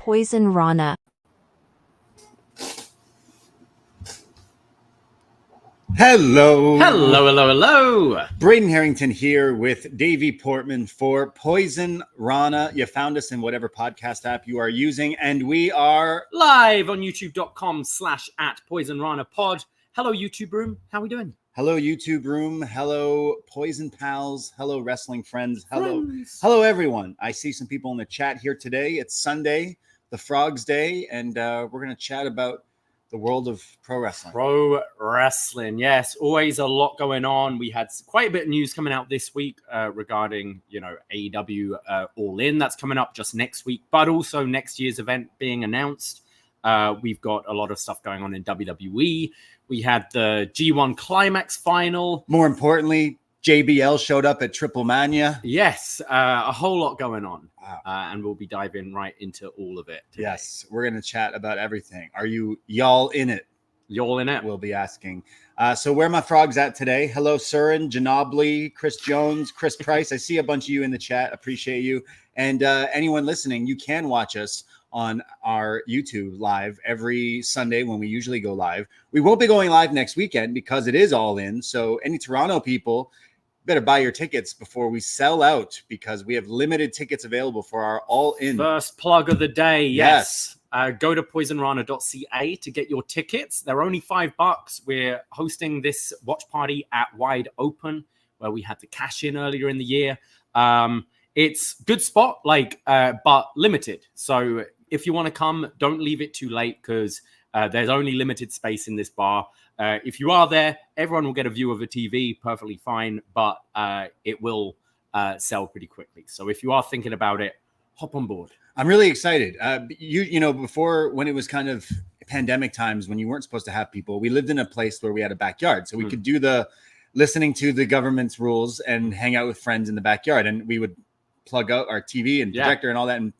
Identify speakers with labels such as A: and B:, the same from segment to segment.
A: Poisonrana.
B: Hello.
C: Braden Herrington here with Davie Portman for Poisonrana. You found us in whatever podcast app you are using, and we are
B: live on youtube.com/@PoisonRanaPod. Hello, YouTube room. How are we doing?
C: Hello, YouTube room. Hello, Poison pals. Hello, wrestling friends. Hello, everyone. I see some people in the chat here today. It's Sunday, the Frog's Day, and we're going to chat about the world of pro wrestling.
B: Pro wrestling, yes. Always a lot going on. We had quite a bit of news coming out this week regarding, AEW All In. That's coming up just next week, but also next year's event being announced. We've got a lot of stuff going on in WWE. We had the G1 Climax Final.
C: More importantly, JBL showed up at Triple Mania.
B: Yes, a whole lot going on.
C: Wow.
B: And we'll be diving right into all of it today.
C: Yes, we're going to chat about everything. Are y'all in it?
B: Y'all in it?
C: We'll be asking. So where are my frogs at today? Hello, Surin, Ginobili, Chris Jones, Chris Price. I see a bunch of you in the chat. Appreciate you. And anyone listening, you can watch us on our YouTube live every Sunday when we usually go live. We won't be going live next weekend because it is All In. So any Toronto people, better buy your tickets before we sell out because we have limited tickets available for our All In.
B: First plug of the day. Yes. Go to Poisonrana.ca to get your tickets. They're only $5. We're hosting this watch party at Wide Open where we had to cash in earlier in the year. It's good spot, but limited. So if you want to come, don't leave it too late because there's only limited space in this bar. If you are there, everyone will get a view of the TV, perfectly fine, but it will sell pretty quickly. So if you are thinking about it, hop on board.
C: I'm really excited. Before when it was kind of pandemic times when you weren't supposed to have people, we lived in a place where we had a backyard. So we could do the listening to the government's rules and hang out with friends in the backyard. And we would plug out our TV and projector and all that and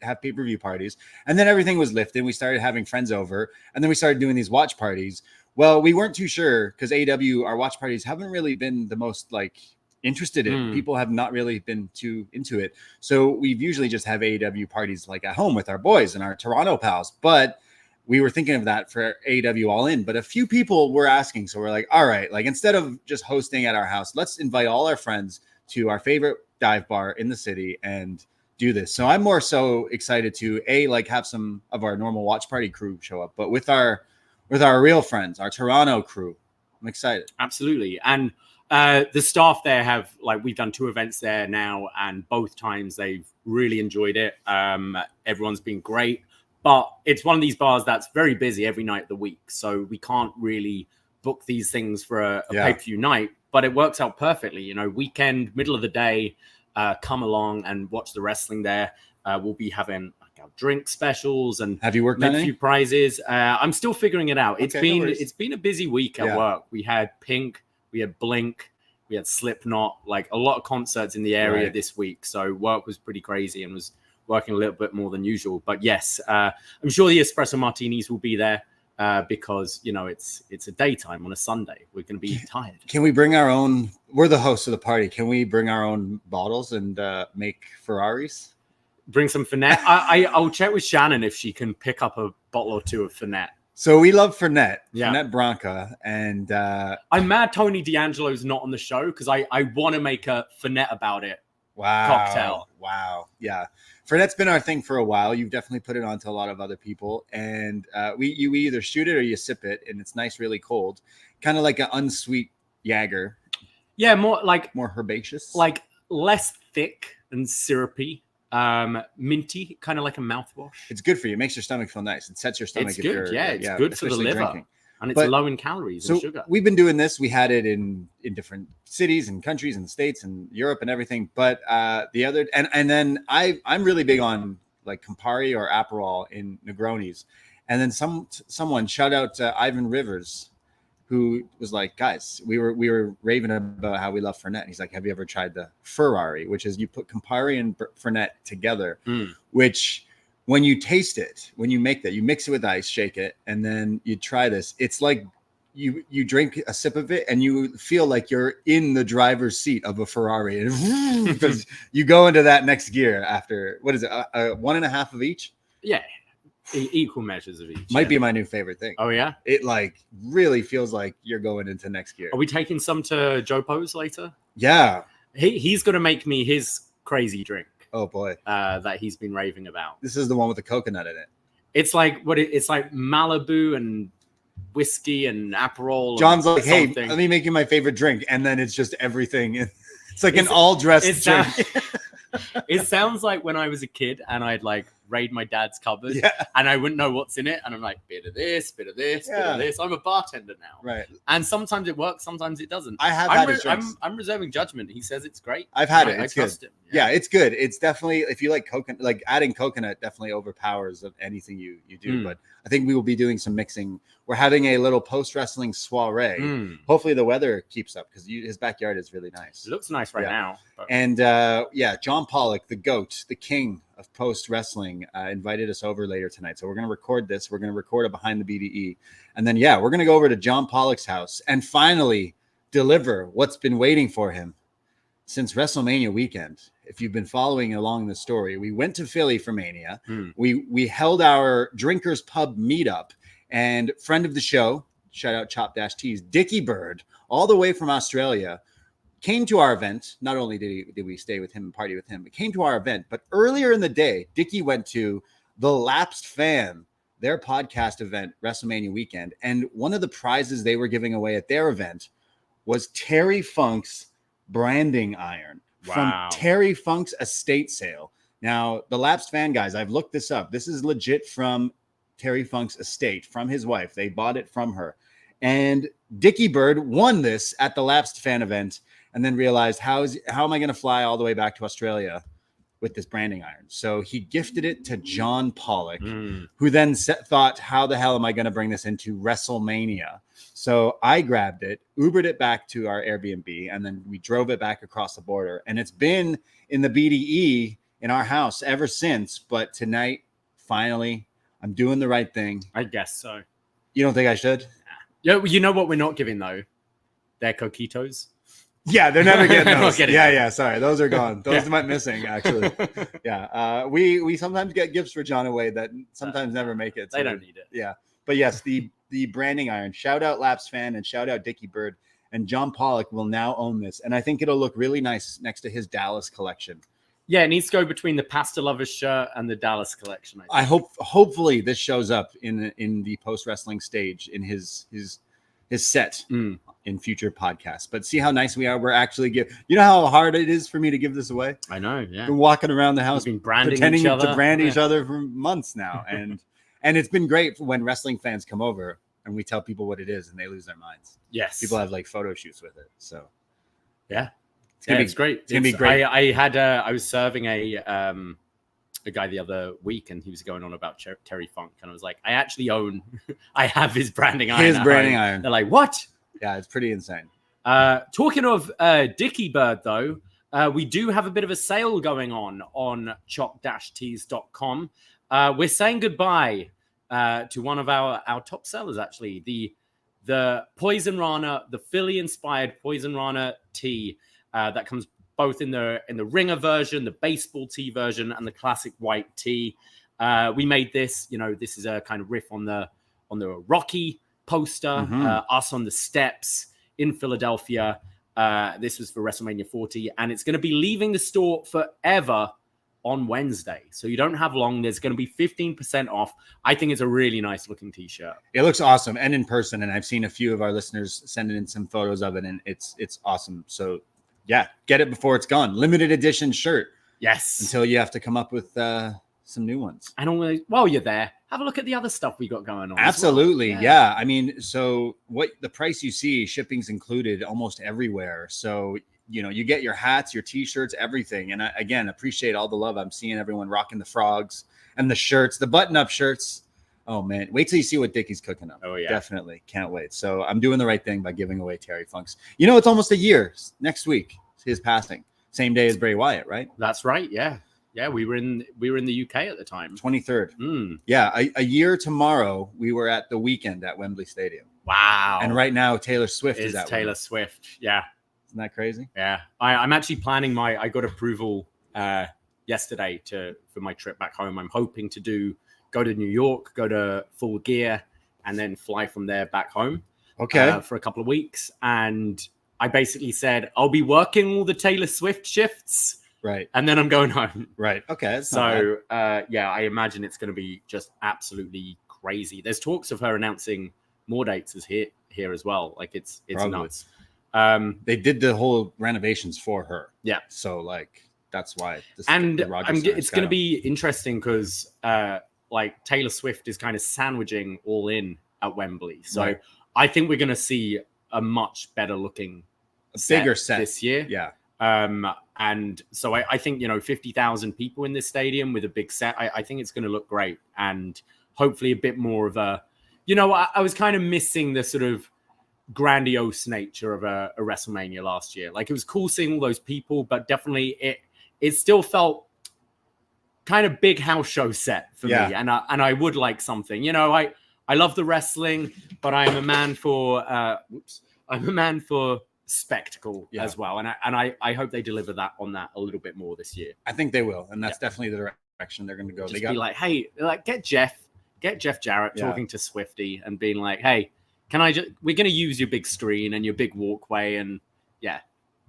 C: have pay-per-view parties. And then everything was lifted. We started having friends over. And then we started doing these watch parties. Well, we weren't too sure because AEW, our watch parties haven't really been the most interested in. People have not really been too into it. So we've usually just have AEW parties at home with our boys and our Toronto pals. But we were thinking of that for AEW All In. But a few people were asking. So we're like, all right, instead of just hosting at our house, let's invite all our friends to our favorite dive bar in the city and do this. So I'm more so excited to have some of our normal watch party crew show up, but with our real friends, our Toronto crew. I'm excited.
B: Absolutely. And the staff there have, we've done 2 events there now, and both times they've really enjoyed it. Everyone's been great, but it's one of these bars that's very busy every night of the week. So we can't really book these things for a pay-per-view night, but it works out perfectly. Weekend, middle of the day, come along and watch the wrestling there. We'll be having drink specials and
C: have you worked on
B: a few prizes. I'm still figuring it out. It's been a busy week at work. We had Pink, we had Blink, we had Slipknot, a lot of concerts in the area this week. So work was pretty crazy and was working a little bit more than usual. But yes, I'm sure the espresso martinis will be there because it's a daytime on a Sunday. We're going to be tired.
C: Can we bring our own? We're the hosts of the party. Can we bring our own bottles and make Ferraris?
B: Bring some Fernet. I'll check with Shannon if she can pick up a bottle or 2 of Fernet.
C: So we love Fernet, Fernet Branca, and
B: I'm mad Tony D'Angelo's not on the show because I want to make a Fernet about it.
C: Wow.
B: Cocktail.
C: Wow. Yeah. Fernet's been our thing for a while. You've definitely put it on to a lot of other people, and we either shoot it or you sip it, and it's nice, really cold, kind of like an unsweet Jaeger.
B: Yeah, more
C: herbaceous,
B: less thick and syrupy. Minty, kind of like a mouthwash.
C: It's good for you. It makes your stomach feel nice. It sets your stomach.
B: It's good. It's good for the liver. Drinking. And it's low in calories and sugar.
C: We've been doing this. We had it in different cities and countries and states and Europe and everything. But the other and then I'm really big on Campari or Aperol in Negronis. And then someone shout out to Ivan Rivers, who was like, guys, we were raving about how we love Fernet. And he's like, have you ever tried the Ferrari, which is you put Campari and Fernet together, which when you taste it, when you make that, you mix it with ice, shake it, and then you try this. It's like you drink a sip of it and you feel like you're in the driver's seat of a Ferrari because you go into that next gear after, what is it, 1.5 of each?
B: Yeah. Equal measures of each.
C: Might be my new favorite thing.
B: Oh, yeah?
C: It like really feels like you're going into next year.
B: Are we taking some to Joe Poe's later?
C: Yeah.
B: He's going to make me his crazy drink.
C: Oh, boy.
B: That he's been raving about.
C: This is the one with the coconut in it.
B: It's like it's like Malibu and whiskey and Aperol.
C: John's
B: and
C: like, hey,
B: something.
C: let me make you my favorite drink. And then it's just everything. It's like an all-dressed drink.
B: It sounds like when I was a kid and I'd like raid my dad's cupboard and I wouldn't know what's in it. And I'm like, bit of this, bit of this, bit of this. I'm a bartender now.
C: Right.
B: And sometimes it works, sometimes it doesn't.
C: I have had his drinks.
B: I'm reserving judgment. He says it's great.
C: I've had it. It's
B: I trust
C: good.
B: him.
C: Yeah, it's good. It's definitely, if you like coconut, like adding coconut definitely overpowers of anything you do. But I think we will be doing some mixing. We're having a little post-wrestling soiree. Hopefully the weather keeps up because his backyard is really nice.
B: It looks nice right now. But...
C: And John Pollock, the GOAT, the king of post-wrestling, invited us over later tonight. So we're going to record this. We're going to record it behind the BDE. And then, we're going to go over to John Pollock's house and finally deliver what's been waiting for him since WrestleMania weekend. If you've been following along the story, we went to Philly for Mania. We held our Drinkers Pub meetup, and friend of the show, shout out Chop-T's, Dickie Bird, all the way from Australia, came to our event. Not only did we stay with him and party with him, but came to our event. But earlier in the day, Dickie went to the Lapsed Fan, their podcast event, WrestleMania weekend. And one of the prizes they were giving away at their event was Terry Funk's branding iron from Terry Funk's estate sale. Now, the Lapsed Fan guys, I've looked this up. This is legit from Terry Funk's estate, from his wife. They bought it from her. And Dickie Bird won this at the Lapsed Fan event and then realized, how am I going to fly all the way back to Australia with this branding iron? So he gifted it to John Pollock, who then thought, how the hell am I going to bring this into WrestleMania? So I grabbed it, Ubered it back to our Airbnb, and then we drove it back across the border. And it's been in the BDE in our house ever since. But tonight, finally, I'm doing the right thing.
B: I guess so.
C: You don't think I should?
B: Yeah, you know what we're not giving, though? They're coquitos.
C: Yeah, they're never getting those.
B: Yeah,
C: sorry. Those are gone. Those went missing, actually. We sometimes get gifts for John away that sometimes never make it.
B: So they don't need it.
C: Yeah. But yes, the branding iron. Shout out Lapsed Fan and shout out Dickie Bird. And John Pollock will now own this. And I think it'll look really nice next to his Dallas collection. Yeah,
B: it needs to go between the Pasta Lovers shirt and the Dallas collection.
C: I hopefully this shows up in the post-wrestling stage in his set in future podcasts. But see how nice we are. We're actually you know how hard it is for me to give this away?
B: I know, yeah.
C: We're walking around the house
B: pretending
C: to brand each other for months now. And it's been great when wrestling fans come over and we tell people what it is and they lose their minds.
B: Yes.
C: People have like photo shoots with it. So
B: yeah. It's great.
C: It's gonna be great.
B: I was serving a guy the other week, and he was going on about Terry Funk, and I was like, I have his branding iron.
C: His branding iron.
B: They're like, what?
C: Yeah, it's pretty insane.
B: Talking of Dickie Bird, though, we do have a bit of a sale going on chop-tees.com. We're saying goodbye to one of our top sellers, actually, the Poisonrana, the Philly-inspired Poisonrana tee. That comes both in the ringer version, the baseball tee version, and the classic white tee. We made this. This is a kind of riff on the Rocky poster. Us on the steps in Philadelphia. This was for WrestleMania 40, and it's going to be leaving the store forever on Wednesday. So you don't have long. There's going to be 15% off. I think it's a really nice looking t-shirt.
C: It looks awesome, and in person. And I've seen a few of our listeners sending in some photos of it, and it's awesome. So. Yeah, get it before it's gone. Limited edition shirt.
B: Yes.
C: Until you have to come up with some new ones.
B: And while you're there, have a look at the other stuff we got going on.
C: Absolutely. Well. Yeah. I mean, so what the price you see, shipping's included almost everywhere. So, you get your hats, your t-shirts, everything. And I, again, appreciate all the love. I'm seeing everyone rocking the frogs and the shirts, the button-up shirts. Oh, man. Wait till you see what Dickie's cooking up.
B: Oh, yeah.
C: Definitely. Can't wait. So I'm doing the right thing by giving away Terry Funk's. It's almost a year. Next week, his passing. Same day as Bray Wyatt, right?
B: That's right. Yeah. Yeah, we were in the UK at the time.
C: 23rd. Yeah, a year tomorrow, we were at the weekend at Wembley Stadium.
B: Wow.
C: And right now, Taylor Swift is at
B: Taylor
C: Wembley.
B: Swift. Yeah.
C: Isn't that crazy?
B: Yeah. I'm actually planning I got approval yesterday for my trip back home. I'm hoping to do go to New York, go to Full Gear, and then fly from there back home.
C: Okay.
B: For a couple of weeks. And I basically said, I'll be working all the Taylor Swift shifts.
C: Right.
B: And then I'm going home.
C: Right. Okay.
B: So, I imagine it's going to be just absolutely crazy. There's talks of her announcing more dates here as well. Like it's nuts.
C: They did the whole renovations for her.
B: Yeah.
C: So like, that's why.
B: It's going to be interesting because like Taylor Swift is kind of sandwiching All In at Wembley. So
C: right.
B: I think we're going to see a much better looking
C: bigger set
B: this year.
C: Yeah.
B: And so I think, 50,000 people in this stadium with a big set. I think it's going to look great. And hopefully a bit more of a, I was kind of missing the sort of grandiose nature of a WrestleMania last year. Like it was cool seeing all those people, but definitely it still felt kind of big house show set for me. And I would like something, I love the wrestling, but I'm a man for spectacle as well. And I hope they deliver on that a little bit more this year.
C: I think they will. And that's definitely the direction they're going to go.
B: Just be like, hey, get Jeff Jarrett talking to Swifty and being like, hey, we're going to use your big screen and your big walkway. And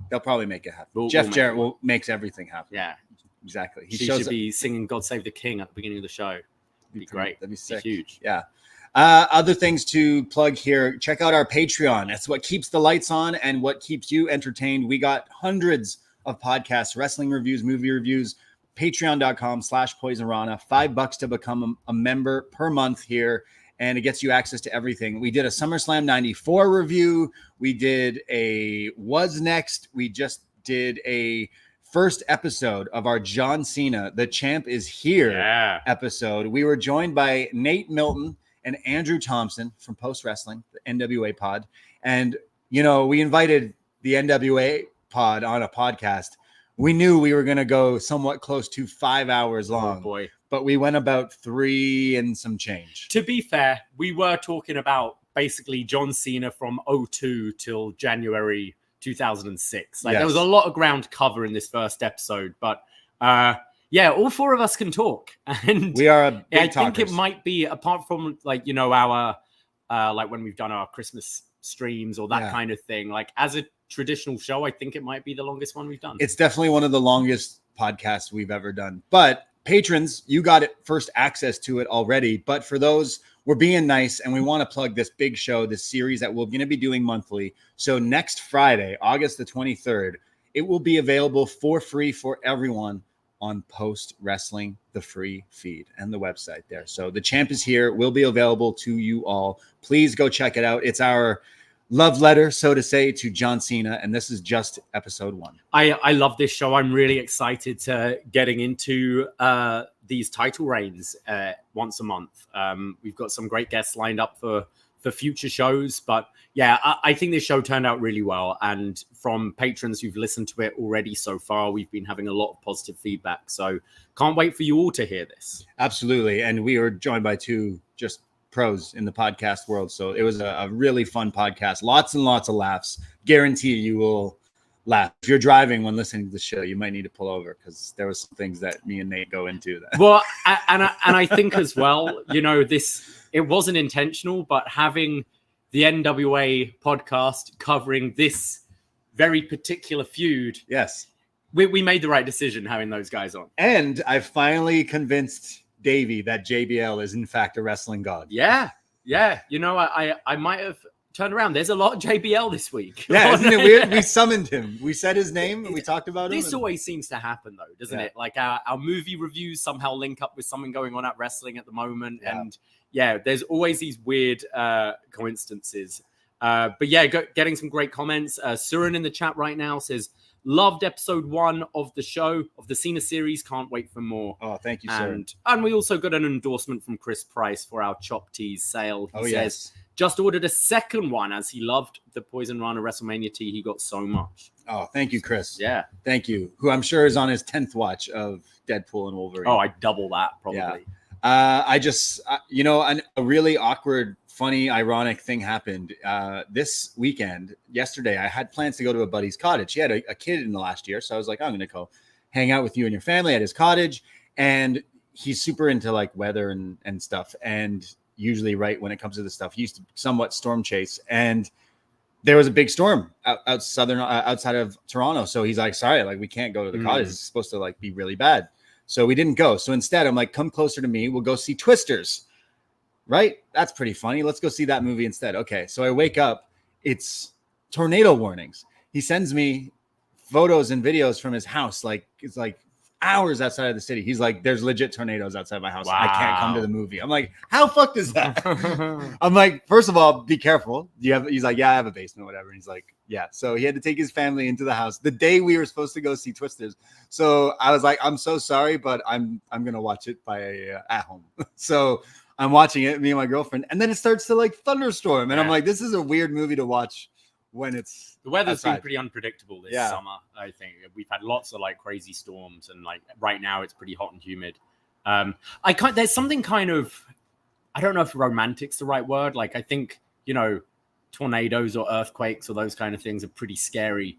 C: they'll probably make it happen. Jeff Jarrett makes everything happen.
B: Yeah,
C: exactly.
B: He should be singing God Save the King at the beginning of the show. It'd be great.
C: That'd be sick.
B: Huge.
C: Yeah. Other things to plug here. Check out our Patreon. That's what keeps the lights on and what keeps you entertained. We got hundreds of podcasts, wrestling reviews, movie reviews. Patreon.com/Poisonrana. $5 to become a member per month here. And it gets you access to everything. We did a SummerSlam 94 review. We did a What's Next. We just did a first episode of our John Cena, The Champ is Here episode. We were joined by Nate Milton and Andrew Thompson from Post Wrestling, the NWA pod. And, we invited the NWA pod on a podcast. We knew we were going to go somewhat close to 5 hours long.
B: Oh boy.
C: But we went about 3 and some change.
B: To be fair, we were talking about basically John Cena from 2002 till January 2006. There was a lot of ground cover in this first episode, but all 4 of us can talk, and
C: we are big
B: I
C: talkers.
B: think it might be, apart from our like when we've done our Christmas streams or that kind of thing, like as a traditional show, I think it might be the longest one we've done.
C: It's definitely one of the longest podcasts we've ever done. But patrons, you got it first access to it already. But for those, we're being nice and we want to plug this big show, this series that we're going to be doing monthly. So next Friday, August the 23rd, it will be available for free for everyone on Post Wrestling, the free feed and the website there. So The Champ is Here will be available to you all. Please go check it out. It's our love letter, so to say, to John Cena, and this is just episode 1.
B: I love this show. I'm really excited to getting into these title reigns once a month. We've got some great guests lined up for future shows, but I think this show turned out really well, and from patrons who've listened to it already so far, we've been having a lot of positive feedback, so can't wait for you all to hear this.
C: Absolutely. And we are joined by 2 just pros in the podcast world, so it was a really fun podcast. Lots and lots of laughs. Guarantee you will laugh. If you're driving when listening to the show, you might need to pull over because there was some things that me and Nate go into that.
B: Well, I think as well, it wasn't intentional, but having the NWA podcast covering this very particular feud, we made the right decision having those guys on.
C: And I finally convinced Davie that JBL is in fact a wrestling god.
B: Yeah. I might have turned around. There's a lot of JBL this week.
C: Yeah, isn't it weird? We summoned him. We said his name and we talked about him.
B: This always seems to happen though, doesn't it? Like our movie reviews somehow link up with something going on at wrestling at the moment. Yeah. And there's always these weird coincidences. But getting some great comments. Surin in the chat right now says, loved episode 1 of the show, of the Cena series. Can't wait for more.
C: Oh, thank you, sir.
B: And we also got an endorsement from Chris Price for our Chop Tees sale. He says, just ordered a second one as he loved the Poisonrana WrestleMania tee. He got so much.
C: Oh, thank you, Chris.
B: Yeah.
C: Thank you. Who I'm sure is on his 10th watch of Deadpool and Wolverine.
B: Oh, I double that probably.
C: Yeah. A really awkward, funny, ironic thing happened this weekend. Yesterday, I had plans to go to a buddy's cottage. He had a kid in the last year, so I was like, I'm going to go hang out with you and your family at his cottage. And he's super into like weather and stuff. And usually right when it comes to this stuff, he used to somewhat storm chase, and there was a big storm outside of Toronto. So he's like, sorry, like we can't go to the cottage. It's supposed to like be really bad. So we didn't go. So instead I'm like, come closer to me. We'll go see Twisters. Right? That's pretty funny. Let's go see that movie instead. Okay. So I wake up, it's tornado warnings. He sends me photos and videos from his house. Like it's like hours outside of the city. He's like, there's legit tornadoes outside my house. Wow. I can't come to the movie. I'm like, how fucked is that? I'm like, first of all, be careful. He's like, yeah, I have a basement, whatever. And he's like, yeah. So he had to take his family into the house the day we were supposed to go see Twisters. So I was like, I'm so sorry, but I'm gonna watch it at home. So I'm watching it, me and my girlfriend, and then it starts to like thunderstorm, and I'm like, this is a weird movie to watch when it's
B: the weather's
C: outside.
B: Been pretty unpredictable this summer. I think we've had lots of like crazy storms, and like right now it's pretty hot and humid. There's something kind of, I don't know if romantic's the right word. Like I think, you know, tornadoes or earthquakes or those kind of things are pretty scary,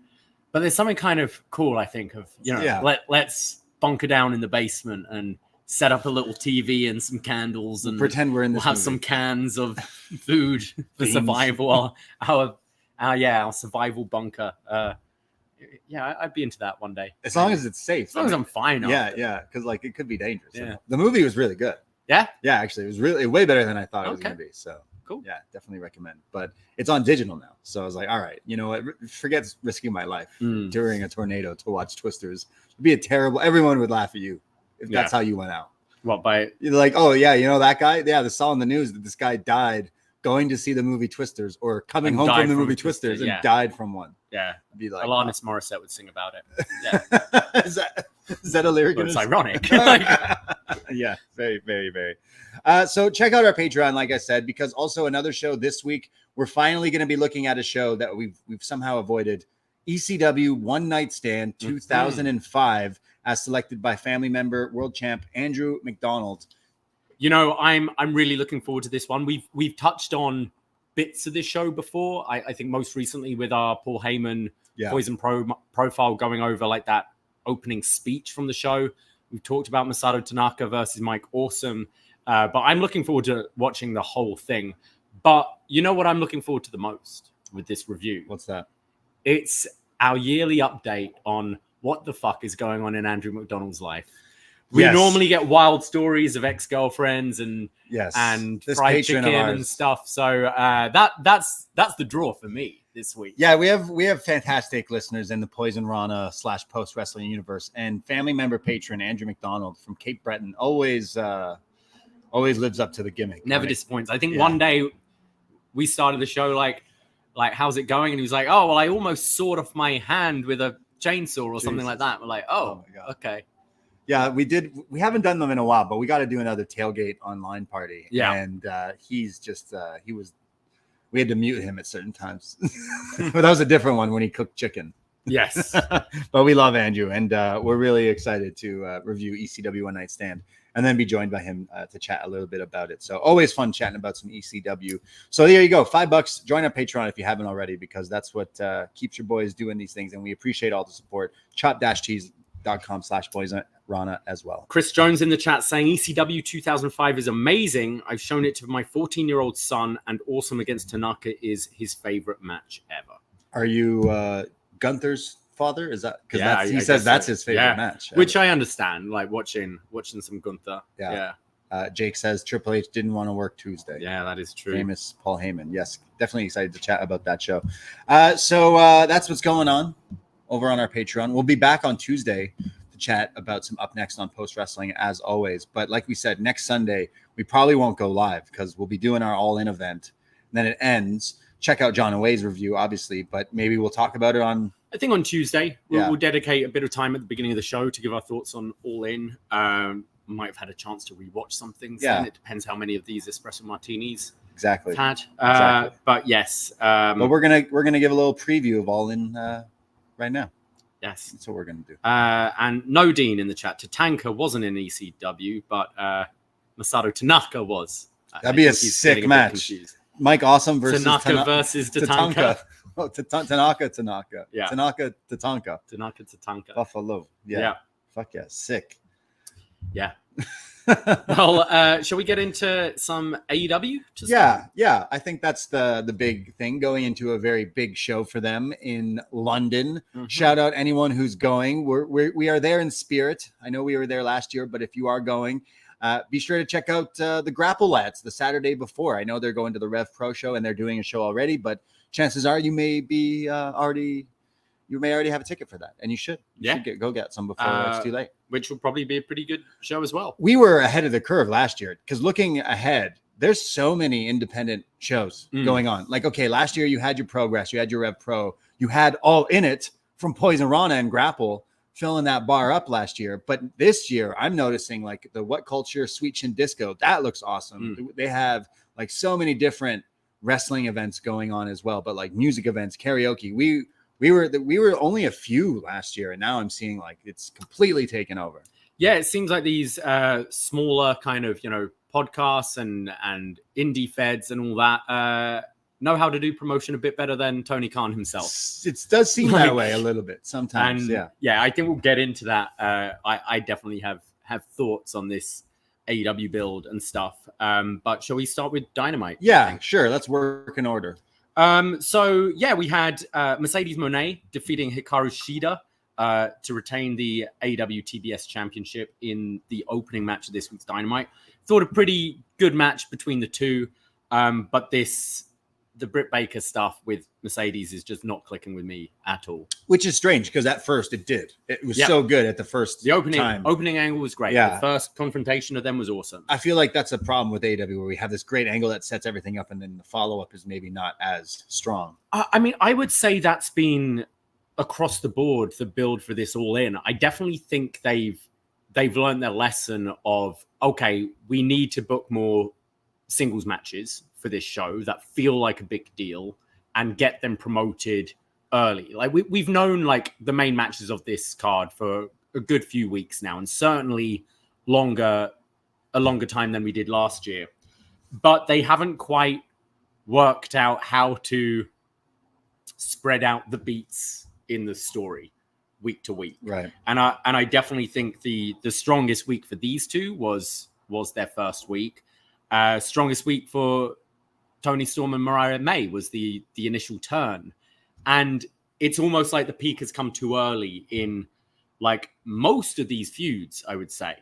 B: but there's something kind of cool, I think, of, you know, let's bunker down in the basement and set up a little TV and some candles and
C: pretend we're in this.
B: We'll have some cans of food for survival. Our survival bunker. I'd be into that one day.
C: As long as it's safe.
B: As long as I'm fine.
C: Yeah, because like it could be dangerous.
B: Yeah.
C: The movie was really good.
B: Yeah,
C: actually, it was really way better than I thought it was going to be. So
B: cool.
C: Yeah, definitely recommend. But it's on digital now, so I was like, all right, you know what? Forget risking my life during a tornado to watch Twisters. It'd be terrible. Everyone would laugh at you if that's how you went out.
B: Well,
C: you're like, oh yeah, you know that guy? Yeah, they saw in the news that this guy died going to see the movie Twisters or coming home from the movie Twisters and died from one.
B: Yeah.
C: I'd be like,
B: Alanis Morissette would sing about it. Yeah.
C: is that a lyric?
B: Well, it's ironic.
C: Yeah, very, very, very. So check out our Patreon, like I said, because also another show this week, we're finally going to be looking at a show that we've somehow avoided. ECW One Night Stand 2005, as selected by family member, world champ Andrew McDonald.
B: You know, I'm really looking forward to this one. We've touched on bits of this show before. I think most recently with our Paul Heyman Poison profile, going over like that opening speech from the show. We've talked about Masato Tanaka versus Mike Awesome, but I'm looking forward to watching the whole thing. But you know what I'm looking forward to the most with this review?
C: What's that?
B: It's our yearly update on what the fuck is going on in Andrew McDonald's life. We normally get wild stories of ex-girlfriends and fried chicken and stuff. So that's the draw for me this week. Yeah,
C: we have fantastic listeners in the Poisonrana / Post Wrestling universe, and family member patron Andrew McDonald from Cape Breton always lives up to the gimmick.
B: Never disappoints. I think one day we started the show like how's it going? And he was like, oh well, I almost sawed off my hand with a chainsaw or something like that. We're like, oh my God. Okay.
C: Yeah, we did. We haven't done them in a while, but we got to do another tailgate online party.
B: Yeah.
C: And he's just, we had to mute him at certain times. But that was a different one when he cooked chicken.
B: Yes.
C: But we love Andrew, and we're really excited to review ECW One Night Stand and then be joined by him to chat a little bit about it. So always fun chatting about some ECW. So there you go. $5. Join our Patreon if you haven't already, because that's what keeps your boys doing these things. And we appreciate all the support. chop-cheese.com/Poisonrana as well.
B: Chris Jones in the chat saying ECW 2005 is amazing. I've shown it to my 14-year-old son, and Awesome against Tanaka is his favorite match ever.
C: Are you Gunther's father? Is that because he says that's his favorite match?
B: Which I understand, like watching some Gunther.
C: Yeah. Jake says Triple H didn't want to work Tuesday.
B: Yeah, that is true.
C: Famous Paul Heyman. Yes, definitely excited to chat about that show. So that's what's going on over on our Patreon. We'll be back on Tuesday to chat about some Up Next on Post Wrestling as always. But like we said, next Sunday, we probably won't go live because we'll be doing our All In event. And then it ends. Check out John Away's review, obviously, but maybe we'll talk about it on...
B: I think on Tuesday. We'll dedicate a bit of time at the beginning of the show to give our thoughts on All In. Might have had a chance to rewatch some things. Yeah. Then. It depends how many of these espresso martinis had. But yes.
C: But we're gonna give a little preview of All In right now.
B: Yes.
C: That's what we're going to do.
B: And Nodine in the chat. Tatanka wasn't in ECW, but Masato Tanaka was.
C: That'd be a sick match. Mike Awesome versus
B: Tanaka versus Tatanka.
C: Oh, Tanaka.
B: Yeah.
C: Tanaka, Tatanka.
B: Buffalo.
C: Yeah. Fuck yeah. Sick.
B: Yeah. Well, shall we get into some AEW?
C: Yeah. I think that's the big thing, going into a very big show for them in London. Mm-hmm. Shout out anyone who's going. We are there in spirit. I know we were there last year, but if you are going, be sure to check out the Grapple Lads the Saturday before. I know they're going to the Rev Pro show and they're doing a show already, but chances are you may be you may already have a ticket for that, and you should. Go get some before it's too late.
B: Which will probably be a pretty good show as well.
C: We were ahead of the curve last year because looking ahead, there's so many independent shows going on. Like, okay, last year you had your Progress, you had your Rev Pro, you had All In It from Poisonrana and Grapple filling that bar up last year. But this year, I'm noticing like the What Culture Sweet Chin Disco. That looks awesome. They have like so many different wrestling events going on as well, but like music events, karaoke. We were only a few last year, and now I'm seeing like it's completely taken over.
B: Yeah, it seems like these smaller kind of, podcasts and indie feds and all that know how to do promotion a bit better than Tony Khan himself.
C: It does seem that way a little bit sometimes.
B: And, yeah, I think we'll get into that. I definitely have thoughts on this AEW build and stuff. But shall we start with Dynamite?
C: Yeah, sure. Let's work in order.
B: So we had Mercedes Moné defeating Hikaru Shida to retain the AEW TBS Championship in the opening match of this week's Dynamite. Thought a pretty good match between the two, but the Britt Baker stuff with Mercedes is just not clicking with me at all.
C: Which is strange because at first it did. It was so good at the first
B: opening angle was great.
C: Yeah.
B: The first confrontation of them was awesome.
C: I feel like that's a problem with AEW where we have this great angle that sets everything up and then the follow-up is maybe not as strong.
B: I mean, I would say that's been across the board, the build for this All In. I definitely think they've learned their lesson of, okay, we need to book more singles matches for this show that feel like a big deal and get them promoted early. Like we've known like the main matches of this card for a good few weeks now, and certainly a longer time than we did last year, but they haven't quite worked out how to spread out the beats in the story week to week.
C: Right.
B: And I definitely think the strongest week for these two was their first week. Strongest week for Tony Storm and Mariah May was the initial turn. And it's almost like the peak has come too early in like most of these feuds, I would say.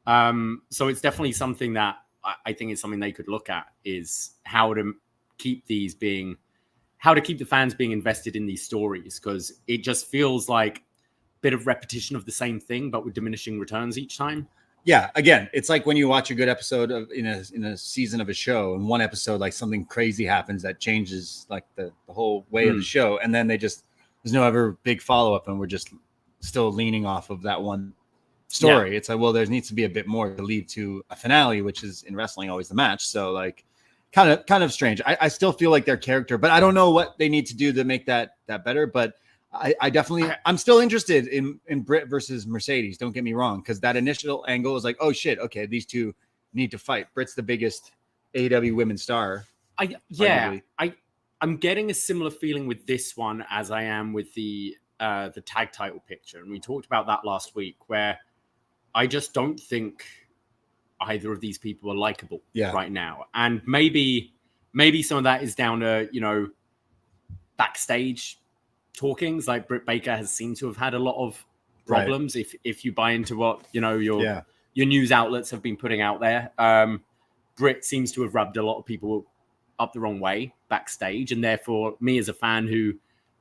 B: So it's definitely something that I think is something they could look at, is how to keep the fans being invested in these stories, because it just feels like a bit of repetition of the same thing, but with diminishing returns each time.
C: Yeah, again, it's like when you watch a good episode of in a season of a show, and one episode like something crazy happens that changes like the whole way of the show, and then there's no ever big follow up, and we're just still leaning off of that one story. Yeah. It's like, well, there needs to be a bit more to lead to a finale, which is in wrestling always the match. So like kind of strange. I still feel like their character, but I don't know what they need to do to make that better. But I'm still interested in Britt versus Mercedes. Don't get me wrong, because that initial angle is like, oh shit, okay, these two need to fight. Britt's the biggest AEW women's star.
B: I'm getting a similar feeling with this one as I am with the tag title picture, and we talked about that last week, where I just don't think either of these people are likable right now, and maybe some of that is down to backstage talkings. Like Britt Baker has seemed to have had a lot of problems. Right. If you buy into what your news outlets have been putting out there, Britt seems to have rubbed a lot of people up the wrong way backstage, and therefore me as a fan who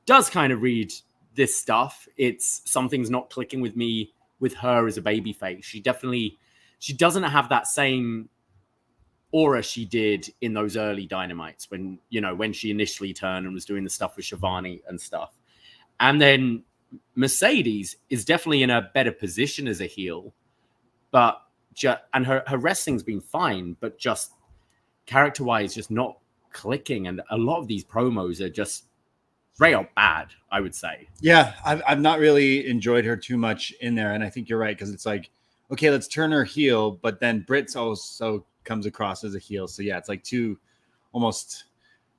B: does kind of read this stuff, it's something's not clicking with me with her as a babyface. She doesn't have that same aura she did in those early Dynamites when she initially turned and was doing the stuff with Shivani and stuff. And then Mercedes is definitely in a better position as a heel, but her wrestling's been fine, but just character-wise, just not clicking. And a lot of these promos are just straight up bad, I would say.
C: Yeah, I've not really enjoyed her too much in there, and I think you're right, because it's like, okay, let's turn her heel, but then Britt's also comes across as a heel. So yeah, it's like almost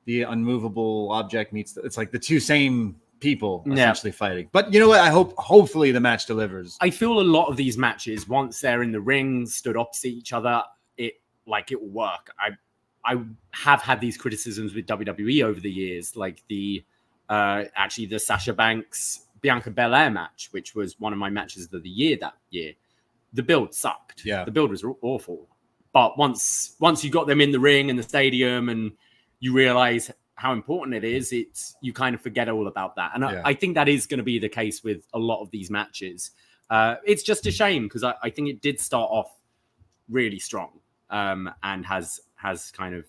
C: the unmovable object meets it's like the two same people essentially fighting. But you know what? Hopefully the match delivers.
B: I feel a lot of these matches, once they're in the ring, stood opposite each other, it will work. I have had these criticisms with WWE over the years, like the Sasha Banks Bianca Belair match, which was one of my matches of the year that year. The build sucked.
C: Yeah,
B: the build was awful. But once you got them in the ring and the stadium, and you realize how important it is, you kind of forget all about that. And I think that is going to be the case with a lot of these matches. It's just a shame because I think it did start off really strong and has kind of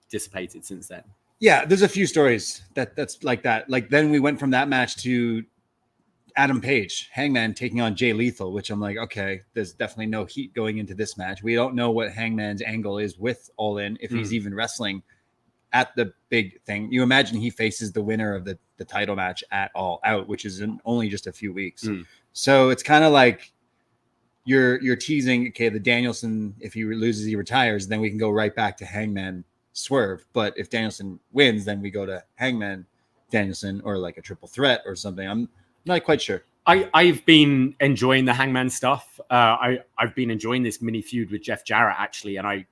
B: dissipated since then.
C: Yeah, there's a few stories that's like that. Like then we went from that match to Adam Page, Hangman taking on Jay Lethal, which I'm like, okay, there's definitely no heat going into this match. We don't know what Hangman's angle is with All In, if he's even wrestling at the big thing. You imagine he faces the winner of the title match at All Out, which is in only just a few weeks. So it's kind of like you're teasing, okay, the Danielson, if he loses, he retires, then we can go right back to Hangman Swerve. But if Danielson wins, then we go to Hangman Danielson or like a triple threat or something. I'm not quite sure.
B: I've been enjoying the Hangman stuff. I've been enjoying this mini feud with Jeff Jarrett, actually, and I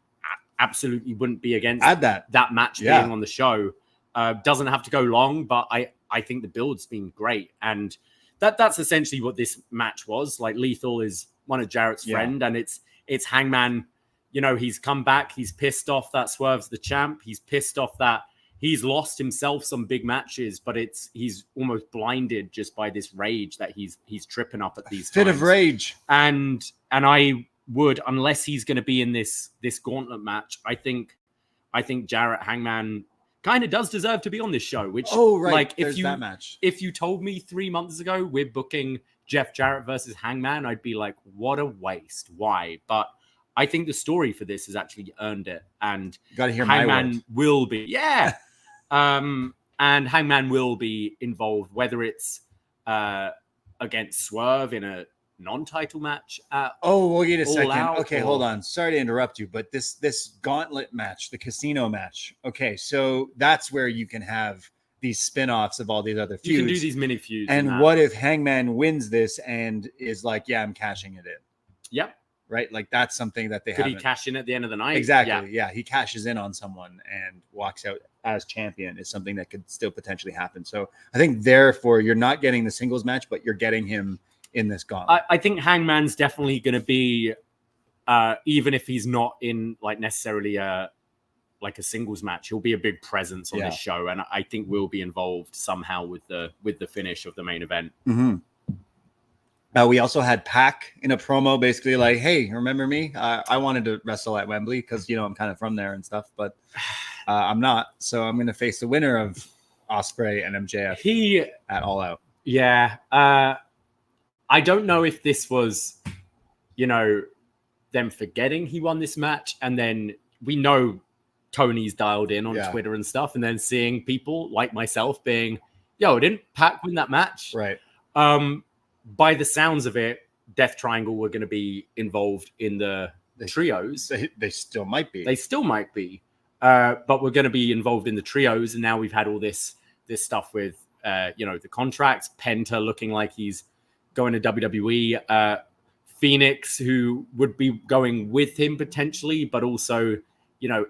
B: absolutely wouldn't be against that match being on the show. Doesn't have to go long, but I think the build's been great. And that's essentially what this match was. Like, Lethal is one of Jarrett's friend, and it's Hangman. You know, he's come back. He's pissed off that Swerve's the champ. He's pissed off that he's lost himself some big matches, but he's almost blinded just by this rage that he's tripping up at these
C: fit of rage.
B: And I would, unless he's going to be in this gauntlet match, I think Jarrett Hangman kind of does deserve to be on this show. Which like
C: that match.
B: If you told me 3 months ago we're booking Jeff Jarrett versus Hangman, I'd be like, what a waste. Why? But I think the story for this has actually earned it, and
C: got to hear
B: Hangman will be and Hangman will be involved, whether it's against Swerve in a non-title match.
C: Wait a second. Okay, hold on. Sorry to interrupt you, but this gauntlet match, the casino match. Okay, so that's where you can have these spin-offs of all these other feuds.
B: You can do these mini feuds.
C: And what if Hangman wins this and is like, yeah, I'm cashing it in?
B: Yep.
C: Right? Like, that's something that they
B: Could he cash in at the end of the night?
C: Exactly. Yeah. He cashes in on someone and walks out as champion is something that could still potentially happen. So I think therefore you're not getting the singles match, but you're getting him in this gauntlet.
B: I think Hangman's definitely going to be, even if he's not in like necessarily a singles match, he'll be a big presence on this show, and I think we'll be involved somehow with the finish of the main event.
C: Mm-hmm. We also had Pac in a promo, basically like, "Hey, remember me? I wanted to wrestle at Wembley because I'm kind of from there and stuff, but I'm not. So I'm going to face the winner of Ospreay and MJF at All Out."
B: Yeah. I don't know if this was, them forgetting he won this match, and then we know Tony's dialed in on Twitter and stuff, and then seeing people like myself being, "Yo, didn't Pac win that match?"
C: Right.
B: By the sounds of it, Death Triangle were going to be involved in the trios.
C: They still might be.
B: But we're going to be involved in the trios, and now we've had all this stuff with the contracts. Penta looking like he's going to WWE. Phoenix, who would be going with him potentially, but also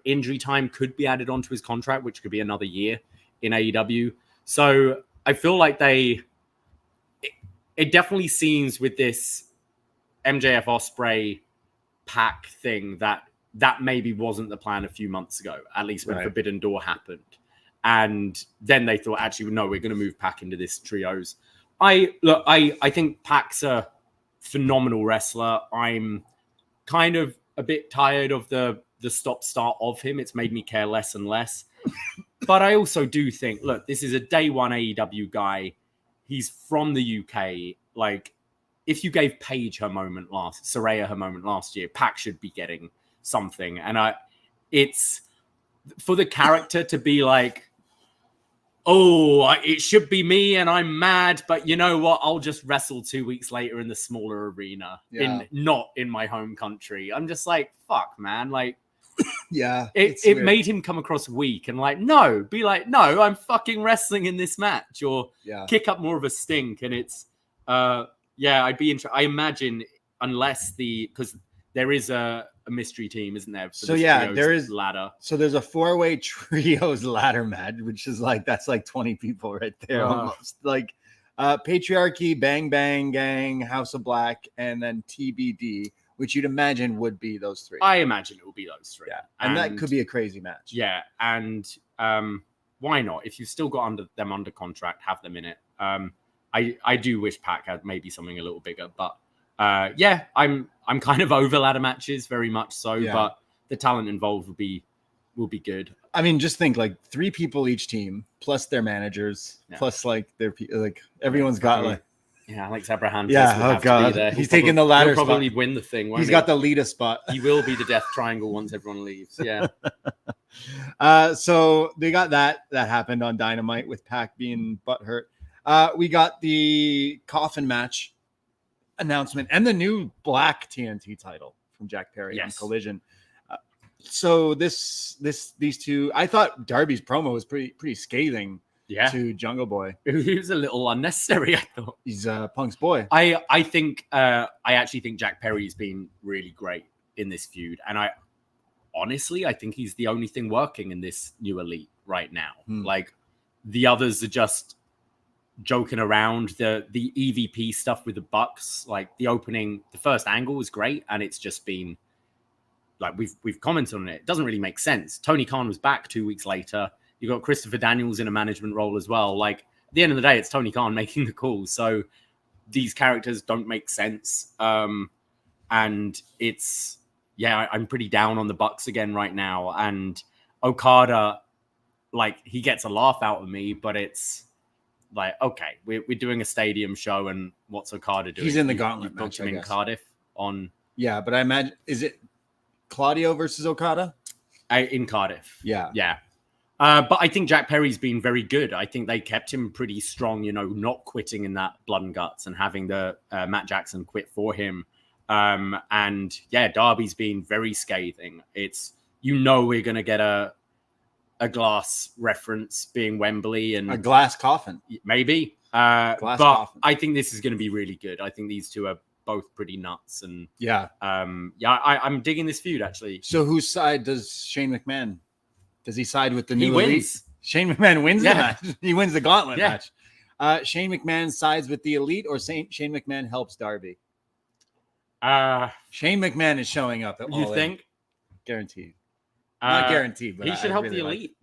B: injury time could be added onto his contract, which could be another year in AEW. So I feel like it definitely seems with this MJF Ospreay Pac thing that maybe wasn't the plan a few months ago, at least when Forbidden Door happened. And then they thought, actually, no, we're going to move Pac into this trios. I think Pac's a phenomenal wrestler. I'm kind of a bit tired of the stop-start of him. It's made me care less and less. But I also do think, look, this is a day one AEW guy. He's from the UK. Like, if you gave Paige Saraya her moment last year, Pac should be getting something. And it's for the character to be like, it should be me and I'm mad, but you know what? I'll just wrestle 2 weeks later in the smaller arena, not in my home country. I'm just like, fuck, man. Like,
C: Yeah.
B: It made him come across weak and like, no, I'm fucking wrestling in this match, or kick up more of a stink. And it's, I'd be interested. I imagine because there is a mystery team, isn't there?
C: So there is
B: ladder.
C: So there's a 4-way trios ladder match, which is that's like 20 people right there, almost like Patriarchy, Bang Bang Gang, House of Black, and then TBD, which you'd imagine would be those three.
B: I imagine it will be those three.
C: Yeah, and that could be a crazy match.
B: Yeah, and why not? If you've still got them under contract, have them in it. I do wish Pac had maybe something a little bigger, but I'm kind of over ladder matches, very much so. But the talent involved will be good.
C: I mean, just think 3 people each team, plus their managers, plus their everyone's got
B: Alex Abraham.
C: Yeah, oh god, he's taking the ladder.
B: He'll probably win the thing.
C: He's got the leader spot.
B: He will be the death triangle once everyone leaves. Yeah.
C: So they got that happened on Dynamite with Pac being butthurt. We got the coffin match announcement and the new black TNT title from Jack Perry on Collision. So these two, I thought Darby's promo was pretty scathing. To Jungle Boy.
B: He was a little unnecessary, I thought.
C: He's Punk's boy.
B: I actually think Jack Perry's been really great in this feud. And I think he's the only thing working in this new Elite right now. Like, the others are just joking around. The EVP stuff with the Bucks, like the first angle was great, and it's just been like we've commented on it. It doesn't really make sense. Tony Khan was back 2 weeks later. You got Christopher Daniels in a management role as well. Like, at the end of the day, it's Tony Khan making the calls. So these characters don't make sense. And it's, I'm pretty down on the Bucks again right now. And Okada, he gets a laugh out of me, but it's like, okay, we're doing a stadium show, and what's Okada doing?
C: He's in the gauntlet match,
B: in Cardiff on.
C: Yeah, but I imagine, is it Claudio versus Okada?
B: In Cardiff.
C: Yeah.
B: Yeah. But I think Jack Perry's been very good. I think they kept him pretty strong, not quitting in that blood and guts and having the Matt Jackson quit for him. And Darby's been very scathing. It's, we're going to get a glass reference being Wembley and
C: a glass coffin,
B: maybe. Coffin. I think this is going to be really good. I think these two are both pretty nuts. And I'm digging this feud actually.
C: So whose side does Shane McMahon? Does he side with the new Elite? Shane McMahon wins the match. He wins the gauntlet match. Shane McMahon sides with the Elite, or Shane McMahon helps Darby? Shane McMahon is showing up at All In.
B: You think?
C: Guaranteed. Not guaranteed, but
B: he should help the Elite.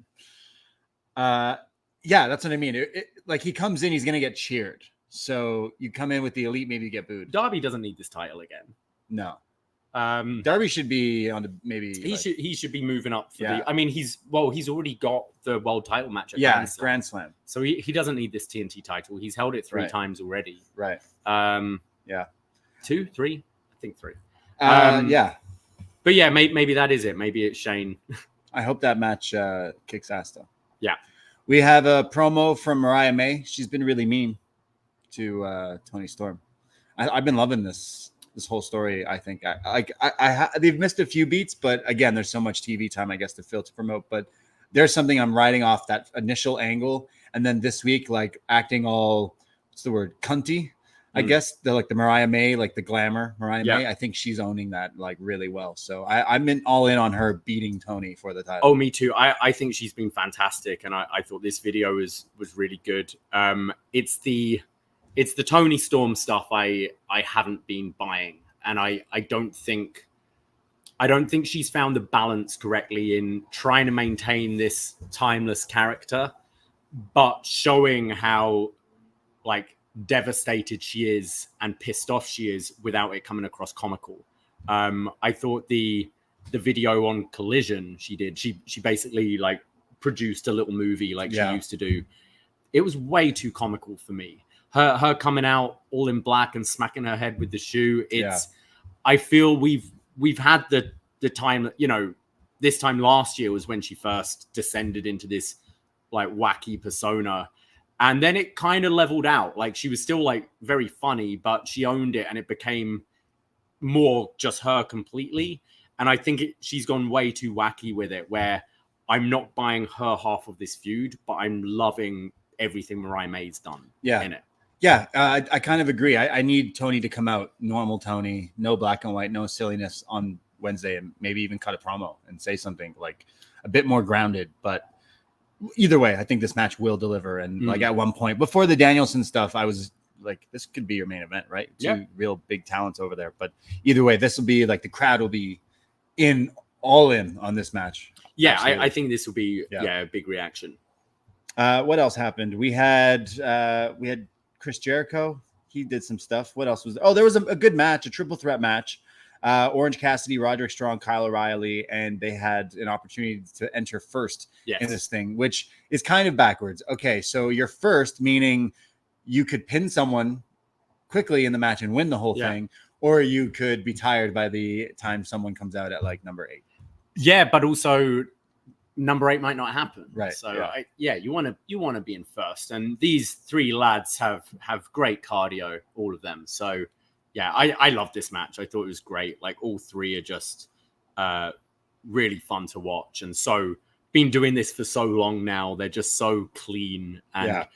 C: That's what I mean. He comes in, he's going to get cheered. So you come in with the Elite, maybe you get booed.
B: Darby doesn't need this title again.
C: No. Darby should be on the maybe.
B: He should be moving up for the. I mean, he's already got the world title match. At
C: Grand Slam.
B: So he doesn't need this TNT title. He's held it 3 times already.
C: Right.
B: 2, 3, I think 3. But maybe that is it. Maybe it's Shane.
C: I hope that match kicks ass though.
B: Yeah.
C: We have a promo from Mariah May. She's been really mean to Tony Storm. I've been loving this whole story. I think they've missed a few beats, but again, there's so much TV time, I guess, to fill to promote. But there's something I'm riding off that initial angle, and then this week, acting all what's the word, cunty, I guess, the Mariah May, the glamour Mariah May. I think she's owning that really well. So I'm all in on her beating Tony for the title.
B: Oh, me too. I think she's been fantastic, and I thought this video was really good. It's the Tony Storm stuff I haven't been buying, and I don't think she's found the balance correctly in trying to maintain this timeless character, but showing how devastated she is and pissed off she is without it coming across comical. I thought the video on Collision she did, she basically produced a little movie she used to do. It was way too comical for me. Her coming out all in black and smacking her head with the shoe. I feel we've had the time, this time last year was when she first descended into this wacky persona. And then it kind of leveled out. She was still very funny, but she owned it and it became more just her completely. And I think she's gone way too wacky with it, where I'm not buying her half of this feud, but I'm loving everything Mariah May's done in it.
C: Yeah, I kind of agree. I need Tony to come out normal Tony, no black and white, no silliness on Wednesday, and maybe even cut a promo and say something like a bit more grounded. But either way, I think this match will deliver. And like at one point before the Danielson stuff, I was like, this could be your main event, right? Two real big talents over there. But either way, this will be like the crowd will be all in on this match.
B: Yeah, I think this will be a big reaction.
C: What else happened? We had Chris Jericho. He did some stuff. What else was there? Oh, there was a good match, a triple threat match. Orange Cassidy, Roderick Strong, Kyle O'Reilly, and they had an opportunity to enter first in this thing, which is kind of backwards. Okay, so you're first, meaning you could pin someone quickly in the match and win the whole thing, or you could be tired by the time someone comes out at like number 8.
B: Yeah, but also number 8 might not happen.
C: Right.
B: So you want to be in first, and these 3 lads have great cardio, all of them. So yeah, I love this match. I thought it was great. Like all 3 are just really fun to watch, and so been doing this for so long now. They're just so clean, and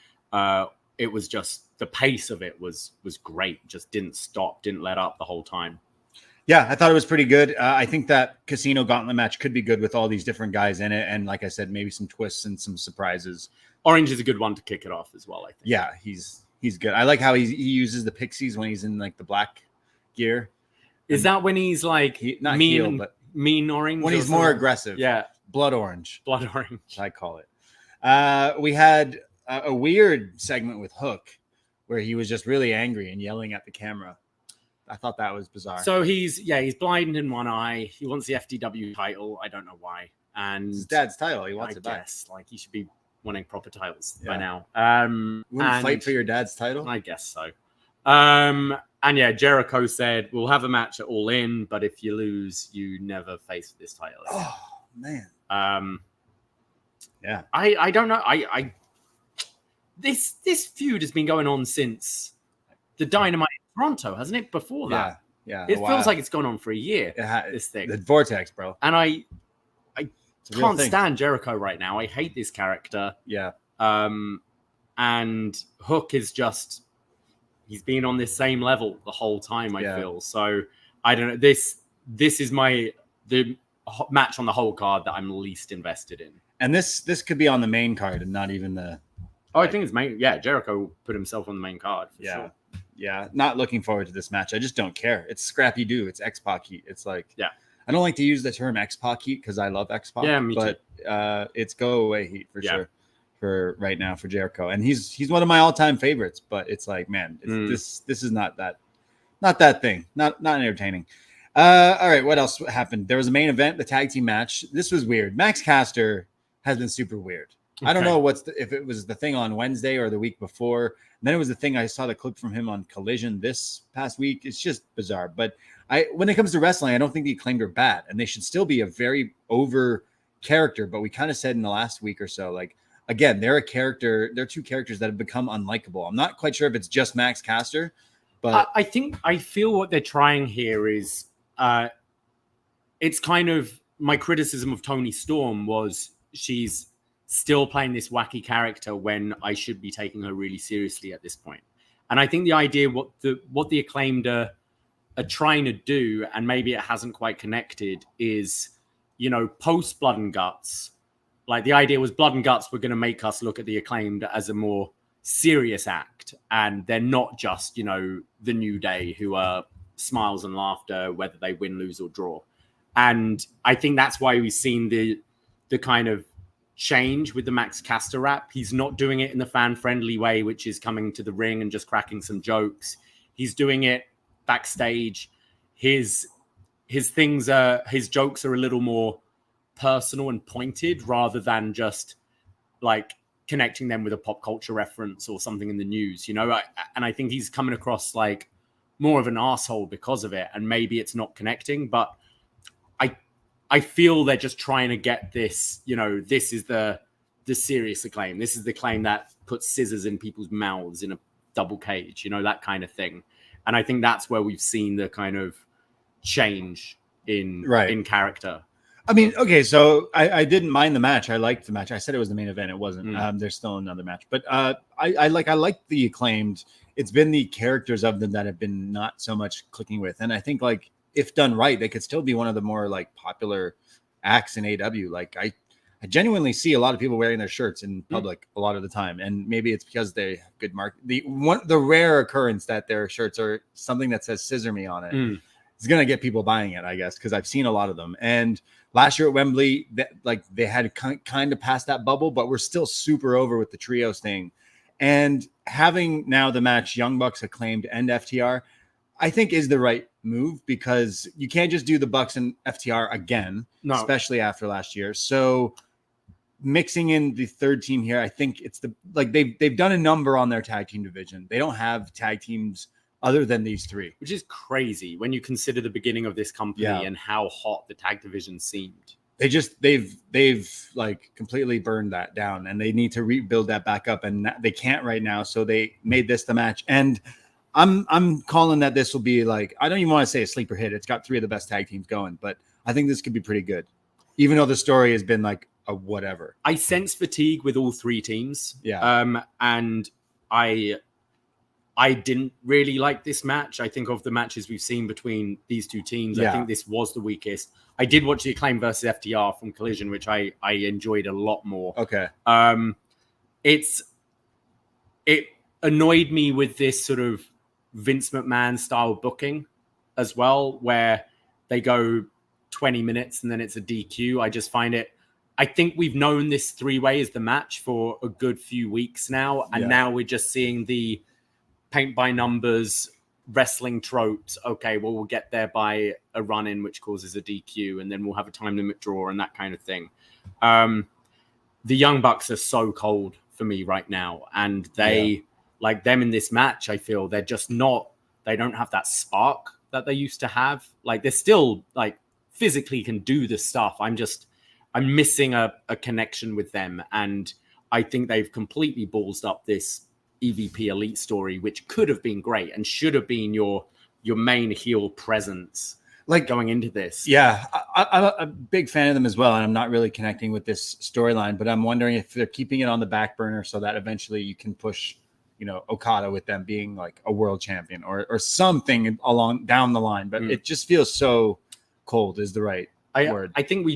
B: it was just the pace of it was great. Just didn't stop, didn't let up the whole time.
C: Yeah, I thought it was pretty good. I think that Casino Gauntlet match could be good with all these different guys in it. And like I said, maybe some twists and some surprises.
B: Orange is a good one to kick it off as well, I think.
C: Yeah, he's good. I like how he uses the pixies when he's in like the black gear.
B: Is that when he's like mean orange?
C: When he's more aggressive.
B: Yeah.
C: Blood orange.
B: Blood orange.
C: I call it. We had a weird segment with Hook where he was just really angry and yelling at the camera. I thought that was bizarre.
B: So he's blind in one eye. He wants the FTW title. I don't know why. And
C: his dad's title. He wants it back.
B: Guess, like he should be wanting proper titles by now.
C: Wouldn't fight for your dad's title?
B: I guess so. And yeah, Jericho said, we'll have a match at All In, but if you lose, you never face this title again.
C: Oh, man.
B: I don't know. This feud has been going on since the Dynamite in Toronto, hasn't it? Before that.
C: Yeah.
B: It feels like it's gone on for a year, this thing.
C: The Vortex, bro.
B: And I can't stand Jericho right now. I hate this character.
C: Yeah.
B: And Hook is just, he's been on this same level the whole time, I feel. So I don't know. This is the match on the whole card that I'm least invested in.
C: And this could be on the main card and not even the...
B: Oh, I think it's main. Yeah, Jericho put himself on the main card. For sure.
C: Yeah. Not looking forward to this match. I just don't care. It's scrappy do. It's X-Pac heat. It's like...
B: Yeah.
C: I don't like to use the term X-Pac heat because I love X-Pac.
B: Yeah, me too.
C: But it's go away heat for sure for right now for Jericho. And he's one of my all-time favorites. But it's like, man, this is not that thing. Not entertaining. All right, what else happened? There was a main event, the tag team match. This was weird. Max Caster has been super weird. Okay. I don't know if it was the thing on Wednesday or the week before. And then it was the thing I saw the clip from him on Collision this past week. It's just bizarre. But when it comes to wrestling, I don't think the Acclaimed are bad. And they should still be a very over character. But we kind of said in the last week or so, like, again, they're a character. They're 2 characters that have become unlikable. I'm not quite sure if it's just Max Caster. But
B: I feel what they're trying here is it's kind of my criticism of Toni Storm was she's still playing this wacky character when I should be taking her really seriously at this point. And I think the idea what the Acclaimed are trying to do, and maybe it hasn't quite connected, is, post Blood and Guts. Like the idea was Blood and Guts were going to make us look at the Acclaimed as a more serious act, and they're not just, the New Day who are smiles and laughter, whether they win, lose, or draw. And I think that's why we've seen the kind of change with the Max Caster rap. He's not doing it in the fan-friendly way, which is coming to the ring and just cracking some jokes. He's doing it backstage. His jokes are a little more personal and pointed rather than just like connecting them with a pop culture reference or something in the news, and I think he's coming across like more of an asshole because of it, and maybe it's not connecting, but I feel they're just trying to get this, this is the serious Acclaim. This is the Acclaim that puts scissors in people's mouths in a double cage, that kind of thing. And I think that's where we've seen the kind of change in character.
C: I mean, okay, so I didn't mind the match. I liked the match. I said it was the main event. It wasn't. There's still another match, but I like the Acclaimed. It's been the characters of them that have been not so much clicking with, and I think like if done right, they could still be one of the more like popular acts in AEW. Like I genuinely see a lot of people wearing their shirts in public a lot of the time, and maybe it's because they have good market. The rare occurrence that their shirts are something that says "Scissor Me" on it. It's gonna get people buying it, I guess, because I've seen a lot of them. And last year at Wembley, they had kind of passed that bubble, but we're still super over with the trios thing. And having now the match Young Bucks, Acclaimed, and FTR, I think is the right move, because you can't just do the Bucks and FTR again, especially after last year. So mixing in the third team here, I think it's they've done a number on their tag team division. They don't have tag teams other than these three,
B: which is crazy when you consider the beginning of this company and how hot the tag division seemed.
C: They've like completely burned that down, and they need to rebuild that back up, and they can't right now. So they made this the match, and I'm calling that this will be like, I don't even want to say a sleeper hit. It's got three of the best tag teams going, but I think this could be pretty good, even though the story has been like a whatever.
B: I sense fatigue with all three teams. And I didn't really like this match. I think of the matches we've seen between these two teams, I think this was the weakest. I did watch the Acclaim versus FTR from Collision, which I enjoyed a lot more.
C: Okay.
B: It annoyed me with this sort of Vince McMahon style booking as well, where they go 20 minutes and then it's a DQ. I just find it, I think we've known this three-way as the match for a good few weeks now. And now we're just seeing the paint by numbers wrestling tropes. Okay, well, we'll get there by a run-in, which causes a DQ, and then we'll have a time limit draw and that kind of thing. The Young Bucks are so cold for me right now, and they, like them in this match, I feel they're just not, they don't have that spark that they used to have. Like, they're still, like, physically can do the stuff. I'm missing a connection with them, and I think they've completely ballsed up this EVP Elite story, which could have been great and should have been your main heel presence, like going into this.
C: I'm a big fan of them as well, and I'm not really connecting with this storyline, but I'm wondering if they're keeping it on the back burner so that eventually you can push, Okada with them being like a world champion or something along down the line. But it just feels so cold is the right word.
B: I think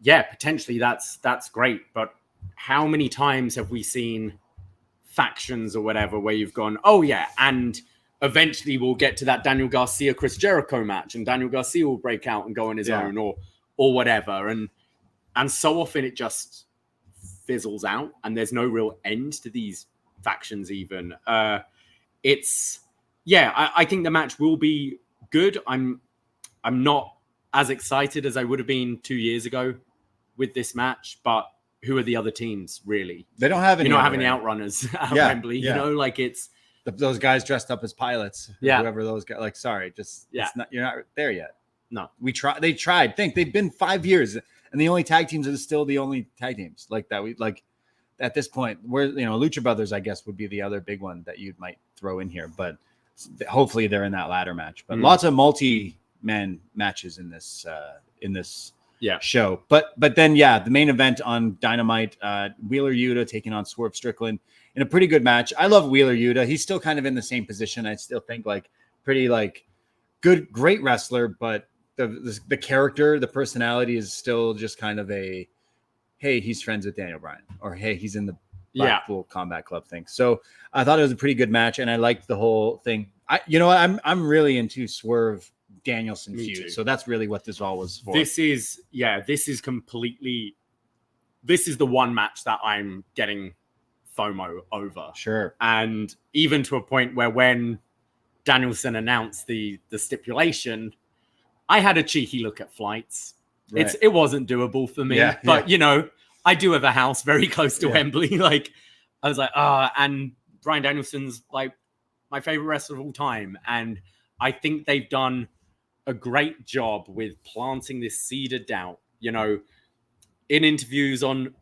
B: potentially that's great, but how many times have we seen factions or whatever where you've gone, and eventually we'll get to that Daniel Garcia Chris Jericho match, and Daniel Garcia will break out and go on his own or whatever, and so often it just fizzles out and there's no real end to these factions even. I think the match will be good. I'm not as excited as I would have been 2 years ago with this match, but who are the other teams, really?
C: They don't have any.
B: You don't have any outrunners at Wembley. It's
C: those guys dressed up as pilots. Whoever those guys. Like, sorry, just you're not there yet.
B: No,
C: They tried. They've been 5 years, and the only tag teams are still the only tag teams like that. We like at this point, where Lucha Brothers, I guess, would be the other big one that you might throw in here. But hopefully, they're in that ladder match. But lots of multi-man matches in this. Show. But then the main event on Dynamite, Wheeler Yuta taking on Swerve Strickland in a pretty good match. I love Wheeler Yuta. He's still kind of in the same position. I still think like pretty like great wrestler, but the character, the personality is still just kind of a, hey, he's friends with Daniel Bryan, or hey, he's in the Blackpool Combat Club thing. So I thought it was a pretty good match, and I liked the whole thing. I'm really into Swerve Danielson feud. So that's really what this all was for.
B: This is the one match that I'm getting FOMO over.
C: Sure.
B: And even to a point where when Danielson announced the stipulation, I had a cheeky look at flights. Right. It wasn't doable for me, but I do have a house very close to Wembley. Like, I was like, and Bryan Danielson's like my favorite wrestler of all time. And I think they've done a great job with planting this seed of doubt, in interviews on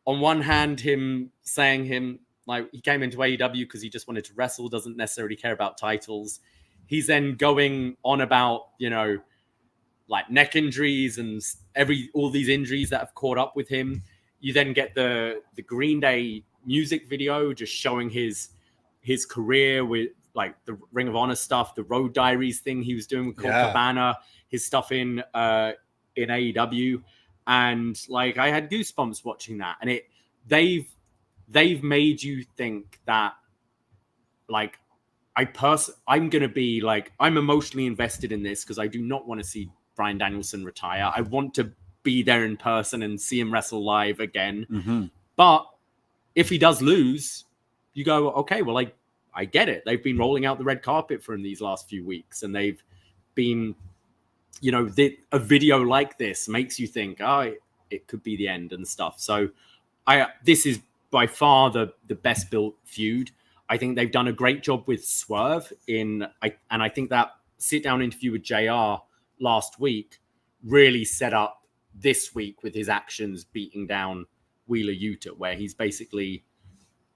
B: one hand, him saying like he came into AEW because he just wanted to wrestle, doesn't necessarily care about titles. He's then going on about, like neck injuries and all these injuries that have caught up with him. You then get the Green Day music video just showing his career with like the Ring of Honor stuff, the Road Diaries thing he was doing with Colt Cabana, his stuff in AEW, and like I had goosebumps watching that. And they've made you think that like I'm gonna be like, I'm emotionally invested in this because I do not want to see Bryan Danielson retire. I want to be there in person and see him wrestle live again.
C: Mm-hmm.
B: But if he does lose, you go, okay, well, I get it. They've been rolling out the red carpet for him these last few weeks, and they've been, you know, a video like this makes you think, oh, it could be the end and stuff. So this is by far the best built feud. I think they've done a great job with Swerve and I think that sit down interview with JR last week really set up this week with his actions beating down Wheeler Yuta, where he's basically,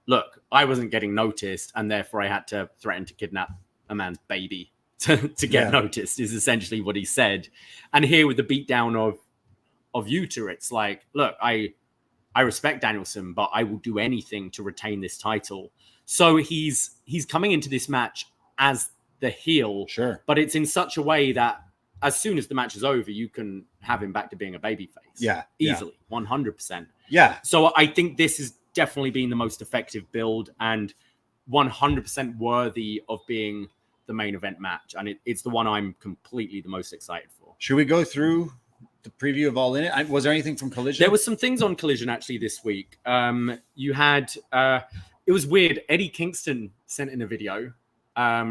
B: look, I wasn't getting noticed and therefore I had to threaten to kidnap a man's baby to get noticed, is essentially what he said. And here with the beatdown of Yuta, it's like, look, I respect Danielson, but I will do anything to retain this title. So he's coming into this match as the heel,
C: sure,
B: but it's in such a way that as soon as the match is over, you can have him back to being a babyface.
C: Yeah.
B: Easily, 100%.
C: Yeah.
B: So I think this has definitely been the most effective build and 100% worthy of being the main event match. And it's the one I'm completely the most excited for.
C: Should we go through the preview of All In? Was there anything from Collision?
B: There was some things on Collision actually this week. You had, it was weird. Eddie Kingston sent in a video.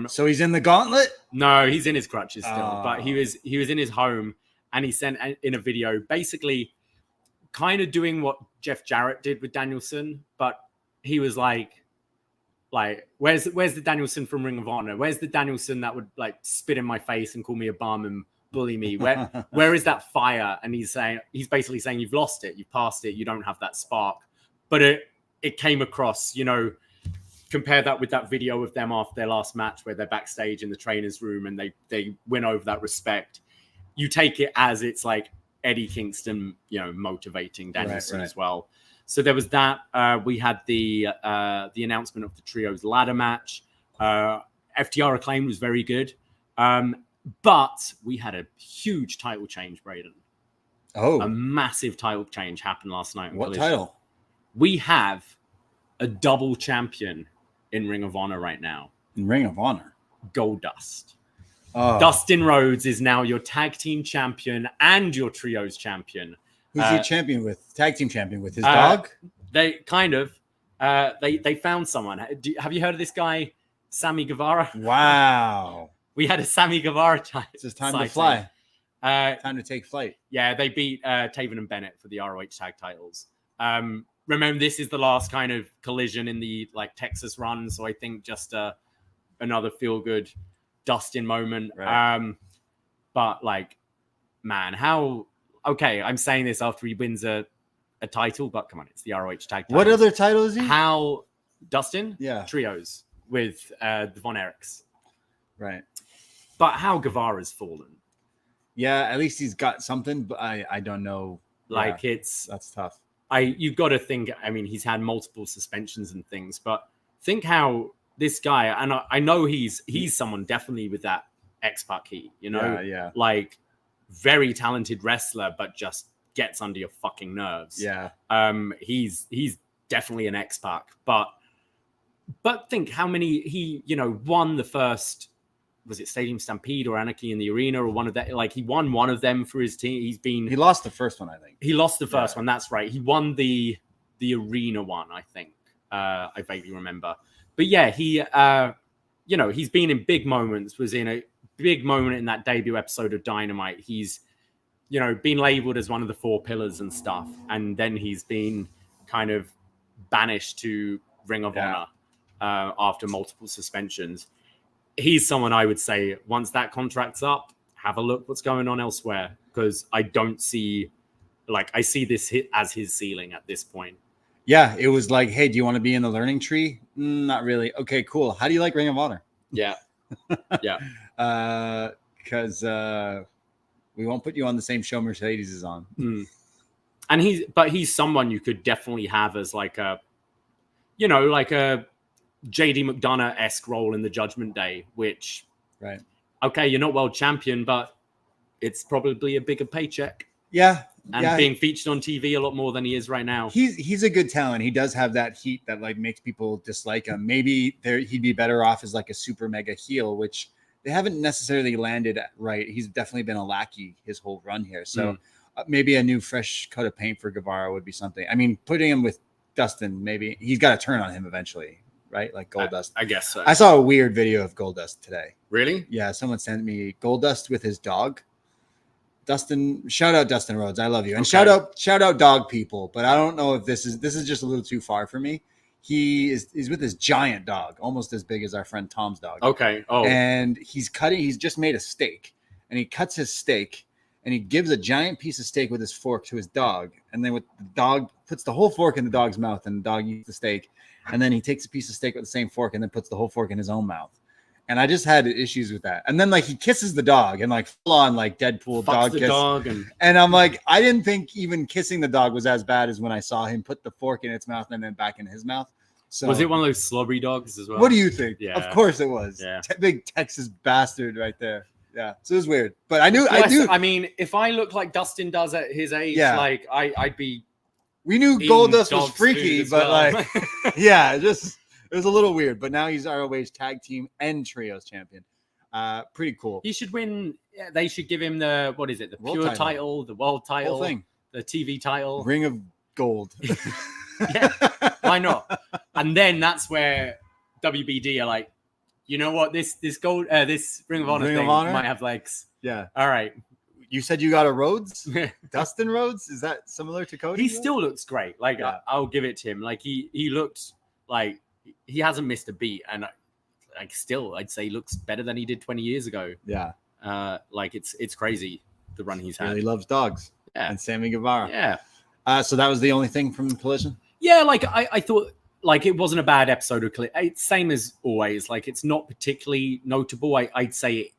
C: So he's in the gauntlet?
B: No, he's in his crutches still, but he was in his home and he sent in a video basically kind of doing what Jeff Jarrett did with Danielson, but he was like where's the Danielson from Ring of Honor? Where's the Danielson that would like spit in my face and call me a bum and bully me? Where is that fire? And he's basically saying you've lost it, you've passed it, you don't have that spark. But it came across, you know, compare that with that video of them after their last match where they're backstage in the trainer's room and they win over that respect. You take it as it's like Eddie Kingston, you know, motivating Danielson as well. So there was that. We had the announcement of the trios ladder match. FTR Acclaim was very good. But we had a huge title change, Braden.
C: Oh.
B: A massive title change happened last night.
C: What title?
B: We have a double champion in Ring of Honor right now.
C: In Ring of Honor?
B: Goldust.
C: Oh.
B: Dustin Rhodes is now your tag team champion and your trios champion.
C: Who's he champion with? Tag team champion with his dog?
B: They kind of. They found someone. Have you heard of this guy, Sammy Guevara?
C: Wow.
B: We had a Sammy Guevara time.
C: It's time to fly. Time to take flight.
B: Yeah, they beat Taven and Bennett for the ROH tag titles. Remember, this is the last kind of Collision in the like Texas run, so I think just another feel good Dustin moment.
C: Right.
B: But like, man, how? Okay, I'm saying this after he wins a title, but come on, it's the ROH tag.
C: What other title is he?
B: How Dustin?
C: Yeah,
B: trios with the Von Erichs.
C: Right.
B: But how Guevara's fallen?
C: Yeah, at least he's got something, but I don't know.
B: Like
C: that's tough.
B: You've got to think, I mean, he's had multiple suspensions and things, but think how this guy, and I know he's someone definitely with that X-Pac heat, you know?
C: Yeah.
B: Like, very talented wrestler, but just gets under your fucking nerves.
C: Yeah.
B: He's definitely an X-Pac, but think how many he, you know, won the first, was it Stadium Stampede or Anarchy in the Arena or one of that? Like he won one of them for his team.
C: He lost the first one, I think.
B: He lost the first one. That's right. He won the Arena one, I think. I vaguely remember. But yeah, he, you know, he's been in big moments, was in a big moment in that debut episode of Dynamite. He's, you know, been labeled as one of the four pillars and stuff. And then he's been kind of banished to Ring of Honor after multiple suspensions. He's someone I would say, once that contract's up, have a look what's going on elsewhere. Because I don't see, like, I see this hit as his ceiling at this point.
C: Yeah, it was like, hey, do you want to be in the learning tree? Not really. Okay, cool. How do you like Ring of Honor?
B: Yeah. Yeah.
C: Because We won't put you on the same show Mercedes is on.
B: And he's someone you could definitely have as like a, like a JD McDonough-esque role in the Judgment Day, which,
C: right.
B: Okay, you're not world champion, but it's probably a bigger paycheck.
C: Yeah.
B: And being featured on TV a lot more than he is right now.
C: He's a good talent. He does have that heat that like makes people dislike him. Maybe he'd be better off as like a super mega heel, which they haven't necessarily landed right. He's definitely been a lackey his whole run here. So maybe a new fresh coat of paint for Guevara would be something. I mean, putting him with Dustin, maybe he's got to turn on him eventually, right? Like Goldust.
B: I guess so.
C: I saw a weird video of Goldust today.
B: Really?
C: Yeah, someone sent me Goldust with his dog. Dustin, shout out Dustin Rhodes. I love you. And shout out dog people, but I don't know if this is just a little too far for me. He's with his giant dog, almost as big as our friend Tom's dog.
B: Okay. Oh.
C: And he's just made a steak, and he cuts his steak and he gives a giant piece of steak with his fork to his dog. And then with the dog puts the whole fork in the dog's mouth, and the dog eats the steak. And then he takes a piece of steak with the same fork and then puts the whole fork in his own mouth. And I just had issues with that. And then like he kisses the dog and like full on like Deadpool dog kiss.
B: Dog
C: and I'm like, I didn't think even kissing the dog was as bad as when I saw him put the fork in its mouth and then back in his mouth. So
B: was it one of those slobbery dogs as well?
C: What do you think?
B: Yeah.
C: Of course it was.
B: Yeah.
C: Big Texas bastard right there. Yeah. So it was weird. But I knew
B: I mean, if I look like Dustin does at his age, like I'd be.
C: We knew Goldust was freaky, but
B: well.
C: Yeah, it was a little weird. But now he's ROH tag team and trios champion. Pretty cool.
B: He should win. Yeah, they should give him the the
C: world
B: pure title, the world title,
C: whole thing,
B: the TV title,
C: Ring of Gold.
B: Yeah, why not? And then that's where WBD are like, you know what, this gold, this Ring of Honor thing might have legs.
C: Yeah.
B: All right.
C: You said you got a Rhodes, Dustin Rhodes. Is that similar to Cody?
B: He still looks great. Like I'll give it to him. Like he looked like he hasn't missed a beat, and like still, I'd say he looks better than he did 20 years ago.
C: Yeah.
B: Like it's crazy the run he's had.
C: Really loves dogs.
B: Yeah.
C: And Sammy Guevara.
B: Yeah.
C: So that was the only thing from Collision?
B: Yeah, like I thought like it wasn't a bad episode of Collision. It's same as always. Like it's not particularly notable. I'd say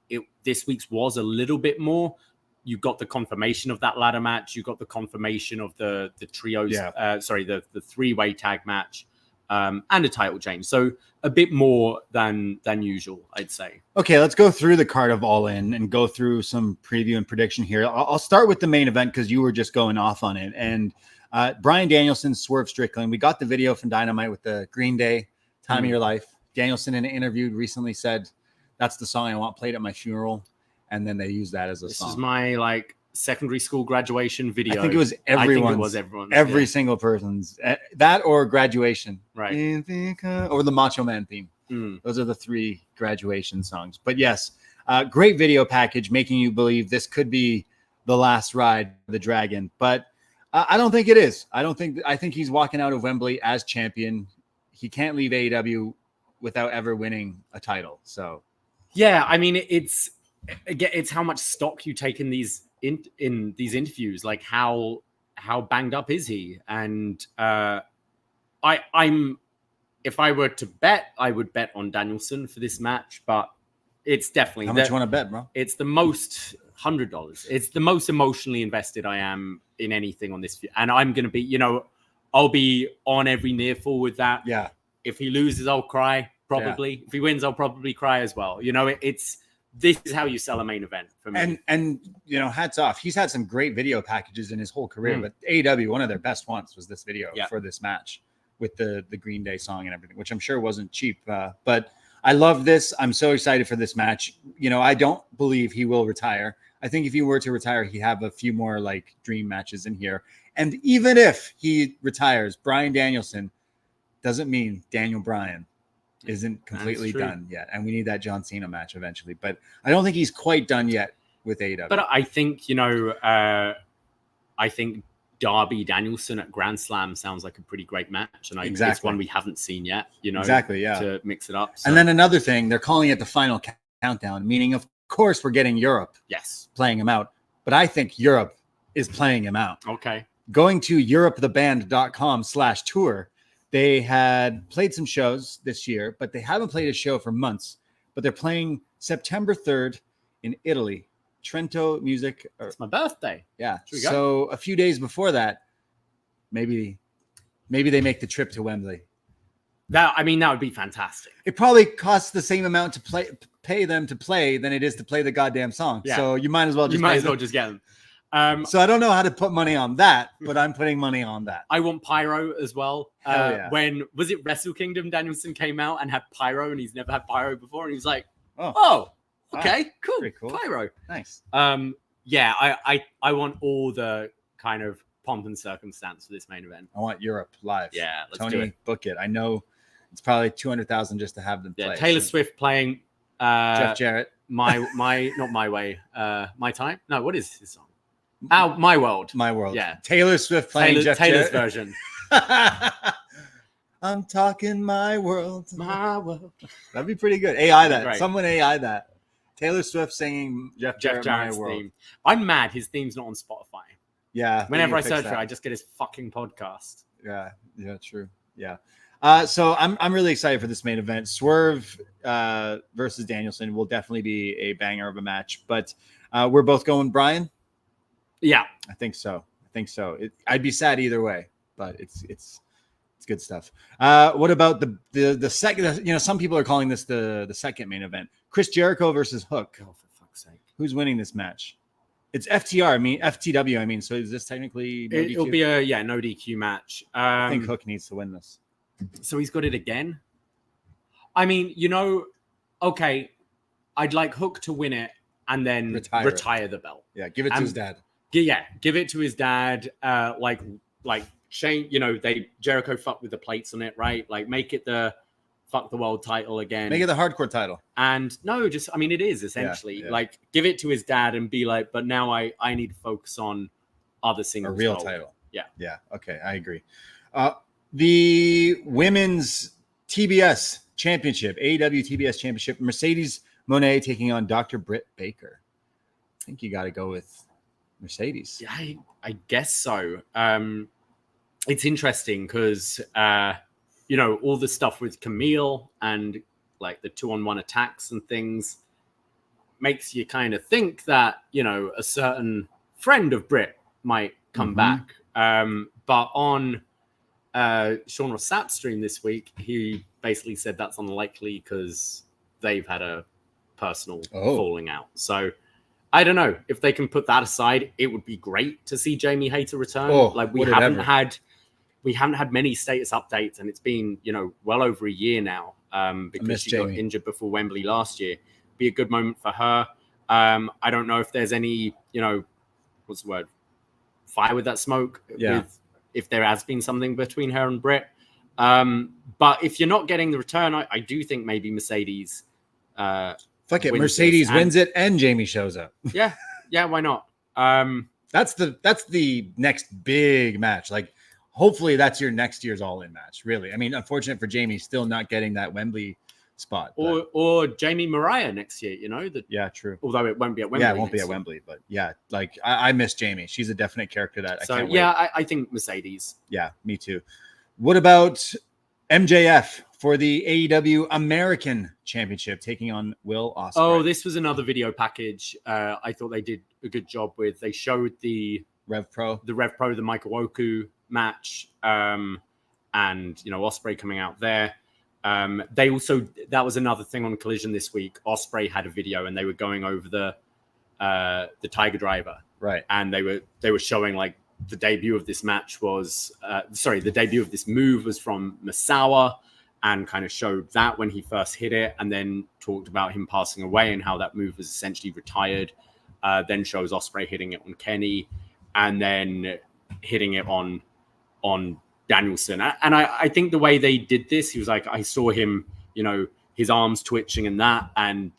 B: this week's was a little bit more. You got the confirmation of that ladder match. You got the confirmation of the trios.
C: Yeah.
B: The three-way tag match. And a title change. So a bit more than usual, I'd say.
C: Okay, let's go through the card of All In and go through some preview and prediction here. I'll start with the main event because you were just going off on it. And Bryan Danielson, Swerve Strickland. We got the video from Dynamite with the Green Day, Time of Your Life. Danielson in an interview recently said, that's the song I want played at my funeral. And then they used that as a song.
B: This is my secondary school graduation video.
C: I think it was everyone's. Every single person's. That or graduation.
B: Right.
C: Or the Macho Man theme. Those are the three graduation songs. But yes, great video package making you believe this could be the last ride of the Dragon. But I don't think it is. I think he's walking out of Wembley as champion. He can't leave AEW without ever winning a title. So
B: yeah, I mean it's how much stock you take in these interviews. Like how banged up is he? And I'm if I were to bet, I would bet on Danielson for this match, but it's definitely
C: how much you want to bet, bro?
B: It's the most $100. It's the most emotionally invested I am in anything on this, and I'm gonna be, I'll be on every near fall with that.
C: Yeah.
B: If he loses, I'll cry probably. Yeah. If he wins, I'll probably cry as well. This is how you sell a main event for me.
C: And hats off. He's had some great video packages in his whole career, but AEW, one of their best ones was this video for this match with the Green Day song and everything, which I'm sure wasn't cheap. But I love this. I'm so excited for this match. I don't believe he will retire. I think if he were to retire, he'd have a few more dream matches in here. And even if he retires, Bryan Danielson doesn't mean Daniel Bryan isn't completely done yet. And we need that John Cena match eventually. But I don't think he's quite done yet with AEW.
B: But I think, I think Darby Danielson at Grand Slam sounds like a pretty great match. And it's one we haven't seen yet, to mix it up. So.
C: And then another thing, they're calling it the final countdown, meaning of course we're getting Europe playing him out. But I think Europe is playing him out.
B: Okay.
C: Going to europetheband.com/tour, they had played some shows this year, but they haven't played a show for months. But they're playing September 3rd in Italy, Trento Music.
B: It's my birthday.
C: Yeah.
B: Should we go?
C: So a few days before that, maybe they make the trip to Wembley.
B: That would be fantastic.
C: It probably costs the same amount to pay them to play than it is to play the goddamn song.
B: Yeah.
C: So you might as well just
B: just get them.
C: So I don't know how to put money on that, but I'm putting money on that.
B: I want pyro as well.
C: Hell yeah.
B: When was it Wrestle Kingdom? Danielson came out and had pyro, and he's never had pyro before, and he was like, "Oh, okay,
C: wow.
B: cool,
C: Pretty cool,
B: pyro,
C: nice."
B: Yeah, I want all the kind of pomp and circumstance for this main event.
C: I want Europe live.
B: Yeah, let's
C: Tony,
B: do it.
C: book it. I know it's probably 200,000 just to have them play.
B: Yeah, Taylor Swift playing
C: Jeff Jarrett.
B: My not my way. My time. No, what is his song? My World.
C: My World.
B: Yeah.
C: Taylor Swift playing
B: Taylor's
C: Jarrett.
B: version.
C: I'm talking My World.
B: My World.
C: That'd be pretty good. AI that.
B: Great.
C: Someone AI that. Taylor Swift singing Jeff Jarrett's My World.
B: theme. I'm mad his theme's not on Spotify.
C: Yeah.
B: Whenever I search for it, I just get his fucking podcast.
C: Yeah. Yeah, true. Yeah. So I'm really excited for this main event. Swerve versus Danielson will definitely be a banger of a match. But we're both going Brian.
B: Yeah,
C: I think so. I'd be sad either way, but it's good stuff. What about the second? Some people are calling this the second main event: Chris Jericho versus Hook.
B: Oh, for fuck's sake!
C: Who's winning this match? It's FTW. I mean, so is this technically? No
B: It'll
C: DQ?
B: be a no DQ match.
C: I think Hook needs to win this.
B: So he's got it again. I mean, okay, I'd like Hook to win it and then retire the belt.
C: Yeah, give it to his dad.
B: Yeah, give it to his dad. Like Shane, Jericho fucked with the plates on it, right? Like make it the fuck the world title again.
C: Make it the hardcore title.
B: And no, it is essentially like give it to his dad and be like, but now I need to focus on other singles.
C: A real title.
B: Yeah.
C: Yeah. Okay, I agree. The women's TBS championship, AEW TBS championship, Mercedes Moné taking on Dr. Britt Baker. I think you got to go with Mercedes.
B: Yeah, I guess so. It's interesting because all the stuff with Camille and like the 2-on-1 attacks and things makes you kind of think that a certain friend of Britt might come back. But on Sean Rossap's stream this week, he basically said that's unlikely because they've had a personal falling out. So I don't know if they can put that aside. It would be great to see Jamie Hayter return. We haven't had many status updates, and it's been well over a year now because she got injured before Wembley last year. Be a good moment for her. I don't know if there's any what's the word, fire with that smoke.
C: Yeah.
B: If there has been something between her and Britt. But if you're not getting the return, I do think maybe Mercedes.
C: Fuck it, Mercedes wins it and Jamie shows up.
B: Yeah, why not?
C: That's the next big match. Like, hopefully that's your next year's All In match. Really, I mean, unfortunate for Jamie, still not getting that Wembley spot.
B: Or Jamie Mariah next year.
C: Yeah, true.
B: Although it won't be at Wembley.
C: Yeah, it won't be at Wembley, but yeah, like I miss Jamie. She's a definite character that I can't wait.
B: I think Mercedes.
C: Yeah, me too. What about MJF for the AEW American Championship taking on Will Ospreay?
B: Oh, this was another video package. I thought they did a good job with. They showed the
C: Rev Pro,
B: the Michael Oku match, and Ospreay coming out there. They also, that was another thing on Collision this week. Ospreay had a video and they were going over the Tiger Driver,
C: right?
B: And they were showing like the debut of this match was the debut of this move was from Misawa, and kind of showed that when he first hit it, and then talked about him passing away and how that move was essentially retired. Then shows Ospreay hitting it on Kenny, and then hitting it on Danielson. And I think the way they did this, he was like, I saw him, his arms twitching and that, and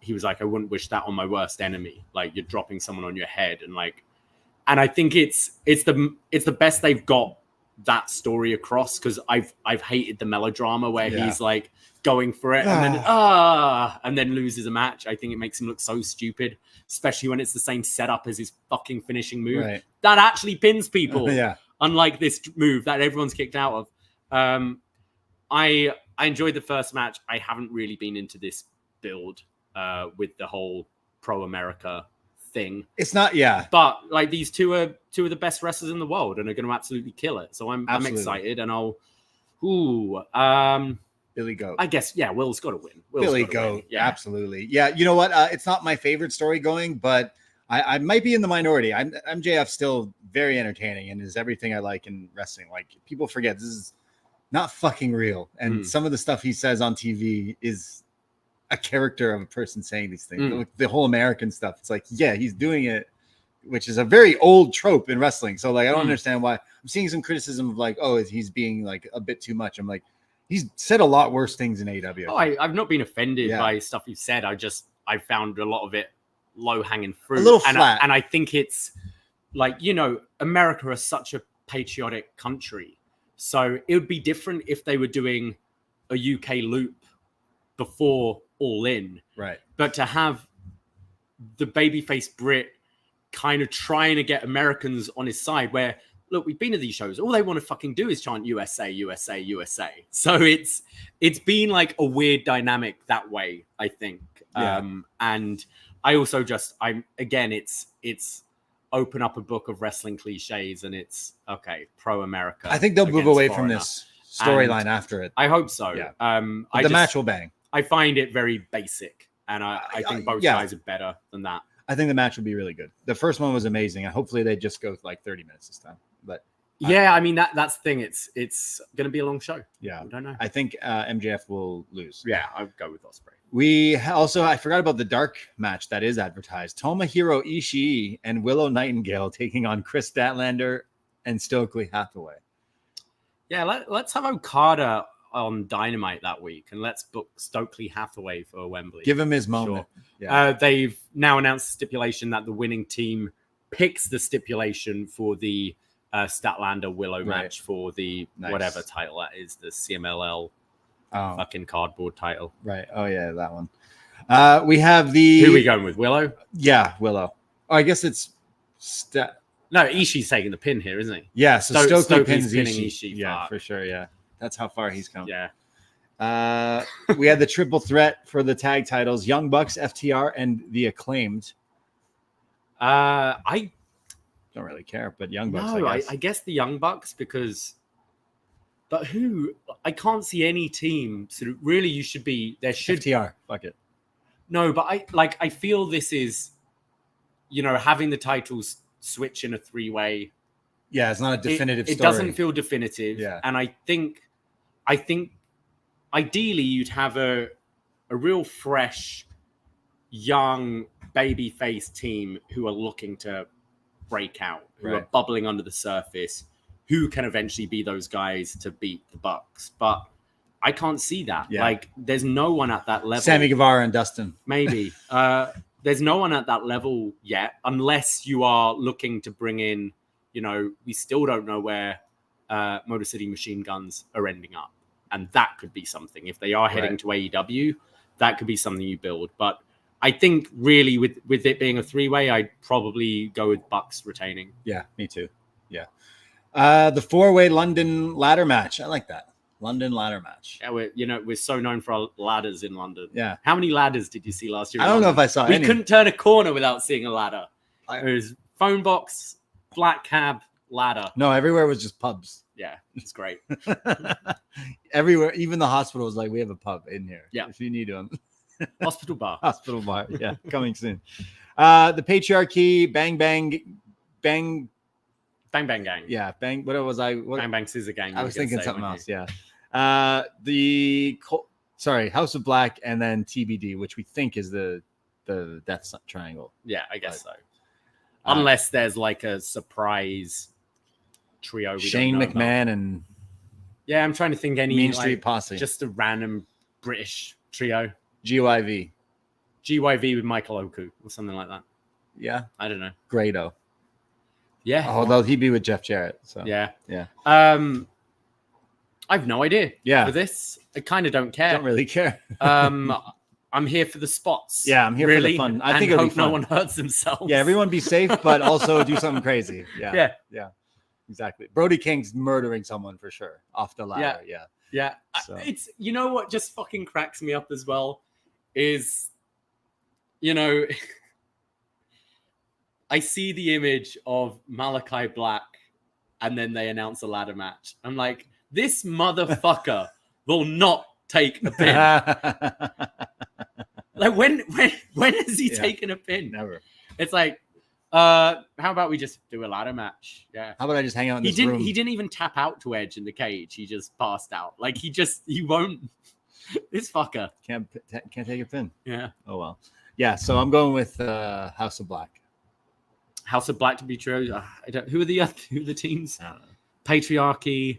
B: he was like, I wouldn't wish that on my worst enemy. Like, you're dropping someone on your head, and I think it's the best they've got that story across, because I've hated the melodrama where he's like going for it and then loses a match. I think it makes him look so stupid, especially when it's the same setup as his fucking finishing move.
C: Right.
B: That actually pins people.
C: Yeah.
B: Unlike this move that everyone's kicked out of. I enjoyed the first match. I haven't really been into this build with the whole pro-America thing.
C: It's not, yeah.
B: But like these two of the best wrestlers in the world and are going to absolutely kill it. So I'm excited, and
C: Billy Goat.
B: I guess, yeah, Will's got to win.
C: Billy Goat,
B: yeah.
C: Absolutely. Yeah, you know what? It's not my favorite story going, but I might be in the minority. MJF still very entertaining and is everything I like in wrestling. Like, people forget this is not fucking real, and some of the stuff he says on TV is a character of a person saying these things. The whole American stuff. It's like, yeah, he's doing it, which is a very old trope in wrestling. So like, I don't understand why. I'm seeing some criticism of like, oh, he's being like a bit too much. I'm like, he's said a lot worse things in AEW.
B: Oh, I've not been offended by stuff you've said. I found a lot of it low hanging fruit,
C: a little flat.
B: And I think it's like, you know, America is such a patriotic country, so it would be different if they were doing a UK loop before All In,
C: right?
B: But to have the babyface Brit kind of trying to get Americans on his side, where look, we've been to these shows, all they want to fucking do is chant USA, USA, USA. So it's been like a weird dynamic that way, I think. And I also it's open up a book of wrestling cliches, and it's okay, pro-America.
C: I think they'll move away from this storyline after it.
B: I hope so.
C: Yeah.
B: The
C: match will bang.
B: I find it very basic, and I think both guys are better than that.
C: I think the match will be really good. The first one was amazing, and hopefully they just go like 30 minutes this time. But
B: I mean that's the thing. It's going to be a long show.
C: Yeah,
B: I don't know.
C: I think MJF will lose.
B: Yeah, I'll go with Ospreay.
C: I forgot about the dark match that is advertised. Tomohiro Ishii and Willow Nightingale taking on Chris Statlander and Stokely Hathaway. Yeah,
B: let's have Okada on Dynamite that week, and let's book Stokely Hathaway for Wembley.
C: Give him his moment.
B: Sure.
C: Yeah.
B: They've now announced the stipulation that the winning team picks the stipulation for the Statlander Willow match for the whatever title that is, the CMLL fucking cardboard title.
C: Right. Oh yeah, that one. We have the
B: who are we going with? Willow?
C: Yeah, Willow. Oh, I guess it's
B: no, Ishii's taking the pin here, isn't he?
C: Yeah, so Stokely pins
B: pinning
C: Ishii. Yeah, for sure. Yeah. That's how far he's come.
B: Yeah.
C: We had the triple threat for the tag titles: Young Bucks, FTR, and the Acclaimed.
B: I
C: don't really care, but Young Bucks.
B: No, I guess the Young Bucks but who? I can't see any team. So really, there should
C: FTR. Fuck it.
B: No, but I feel this is, you know, having the titles switch in a three-way.
C: Yeah, it's not a definitive
B: story. It doesn't feel definitive.
C: Yeah.
B: And I think ideally you'd have a real fresh, young babyface team who are looking to break out, who are bubbling under the surface, who can eventually be those guys to beat the Bucks. But I can't see that.
C: Yeah.
B: Like, there's no one at that level.
C: Sammy Guevara and Dustin.
B: Maybe. There's no one at that level yet, unless you are looking to bring in, you know, we still don't know where Motor City Machine Guns are ending up. And that could be something. If they are heading to AEW, that could be something you build. But I think really with it being a three-way, I'd probably go with Bucks retaining.
C: Yeah, me too. Yeah. The four-way London ladder match. I like that. London ladder match.
B: Yeah, we're so known for our ladders in London.
C: Yeah.
B: How many ladders did you see last year?
C: I don't know if I saw any.
B: We couldn't turn a corner without seeing a ladder. It was phone box, black cab, ladder.
C: No, everywhere was just pubs.
B: Yeah, it's great.
C: Everywhere, even the hospital was like, we have a pub in here.
B: Yeah.
C: If you need one.
B: Hospital bar.
C: Hospital bar. Yeah, coming soon. The patriarchy, bang, bang, bang.
B: Bang Bang Gang.
C: Yeah, bang. What was I?
B: Bang Bang Scissor Gang.
C: I was thinking something else. Yeah. House of Black, and then TBD, which we think is the Death Triangle.
B: Yeah, I guess so. Unless there's like a surprise trio.
C: Shane McMahon and
B: yeah, I'm trying to think any
C: Mean Street Posse.
B: Just a random British trio.
C: GYV
B: with Michael Oku or something like that.
C: Yeah,
B: I don't know.
C: Grado.
B: Yeah.
C: Although he'd be with Jeff Jarrett. So
B: yeah.
C: I
B: have no idea.
C: Yeah.
B: For this, I kind of don't care.
C: Don't really care.
B: I'm here for the spots.
C: Yeah, I'm here for the fun. I think it'll be fun.
B: No one hurts themselves.
C: Yeah, everyone be safe, but also do something crazy. Yeah.
B: Yeah.
C: Exactly. Brody King's murdering someone for sure off the ladder.
B: Yeah.
C: So.
B: It's, you know what just fucking cracks me up as well is, you know, I see the image of Malachi Black, and then they announce a ladder match. I'm like, this motherfucker will not take a pin. Like when has he taken a pin?
C: Never.
B: It's like, how about we just do a ladder match? Yeah.
C: How about I just hang out in this room?
B: He didn't even tap out to Edge in the cage. He just passed out. Like he won't. This fucker
C: can't take a pin.
B: Yeah.
C: Oh well. Yeah. So I'm going with House of Black.
B: House of Black to be true. Who are the teams?
C: I don't know.
B: Patriarchy.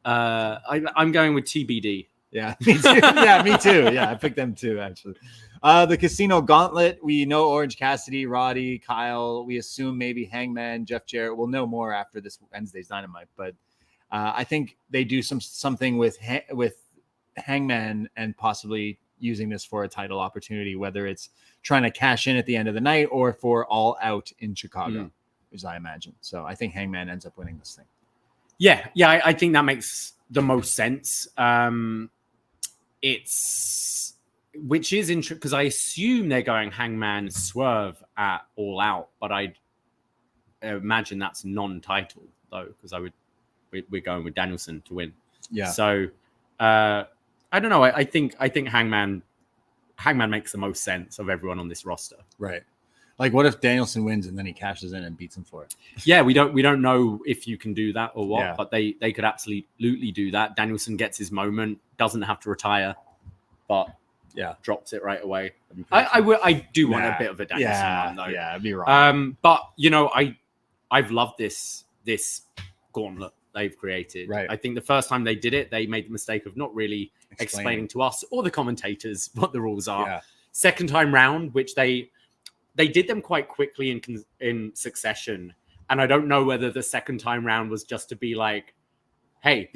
B: I'm going with TBD.
C: Yeah, me too. Yeah, me too. Yeah, I picked them too, actually. The Casino Gauntlet. We know Orange Cassidy, Roddy, Kyle. We assume maybe Hangman, Jeff Jarrett. We'll know more after this Wednesday's Dynamite. But I think they do something with Hangman and possibly using this for a title opportunity, whether it's trying to cash in at the end of the night or for All Out in Chicago, as I imagine. So I think Hangman ends up winning this thing. Yeah,
B: I think that makes the most sense. Which is interesting because I assume they're going Hangman Swerve at All Out, but I imagine that's non-title though, because we're going with Danielson to win.
C: Yeah.
B: So I don't know. I think Hangman makes the most sense of everyone on this roster.
C: Right. Like, what if Danielson wins and then he cashes in and beats him for it?
B: Yeah, we don't know if you can do that or what, but they could absolutely do that. Danielson gets his moment, doesn't have to retire, but drops it right away. I do want a bit of a Danielson run though.
C: Yeah, I'd be wrong.
B: But I've loved this gauntlet they've created.
C: Right.
B: I think the first time they did it, they made the mistake of not really explaining to us or the commentators what the rules are.
C: Yeah.
B: Second time round, which they did them quite quickly in succession. And I don't know whether the second time round was just to be like, hey,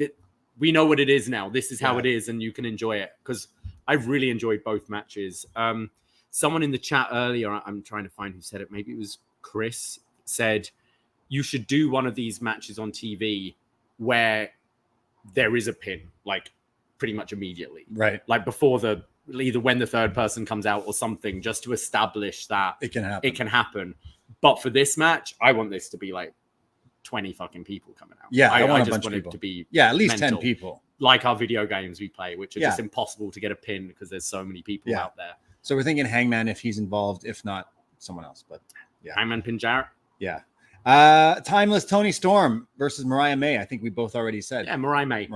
B: we know what it is now. This is how it is, and you can enjoy it. Because I've really enjoyed both matches. Someone in the chat earlier, I'm trying to find who said it. Maybe it was Chris, said, you should do one of these matches on TV where there is a pin, like pretty much immediately.
C: Right.
B: Like before either when the third person comes out or something, just to establish that
C: it can happen.
B: But for this match, I want this to be like 20 fucking people coming out.
C: Yeah,
B: I
C: want
B: just
C: a bunch
B: want
C: of
B: it
C: people
B: to be
C: at least
B: mental.
C: 10 people.
B: Like our video games we play, which are just impossible to get a pin because there's so many people out there.
C: So we're thinking Hangman if he's involved, if not someone else. But
B: Hangman pin Jarrett.
C: Yeah. Timeless Tony Storm versus Mariah May. I think we both already said.
B: Yeah, Mariah May.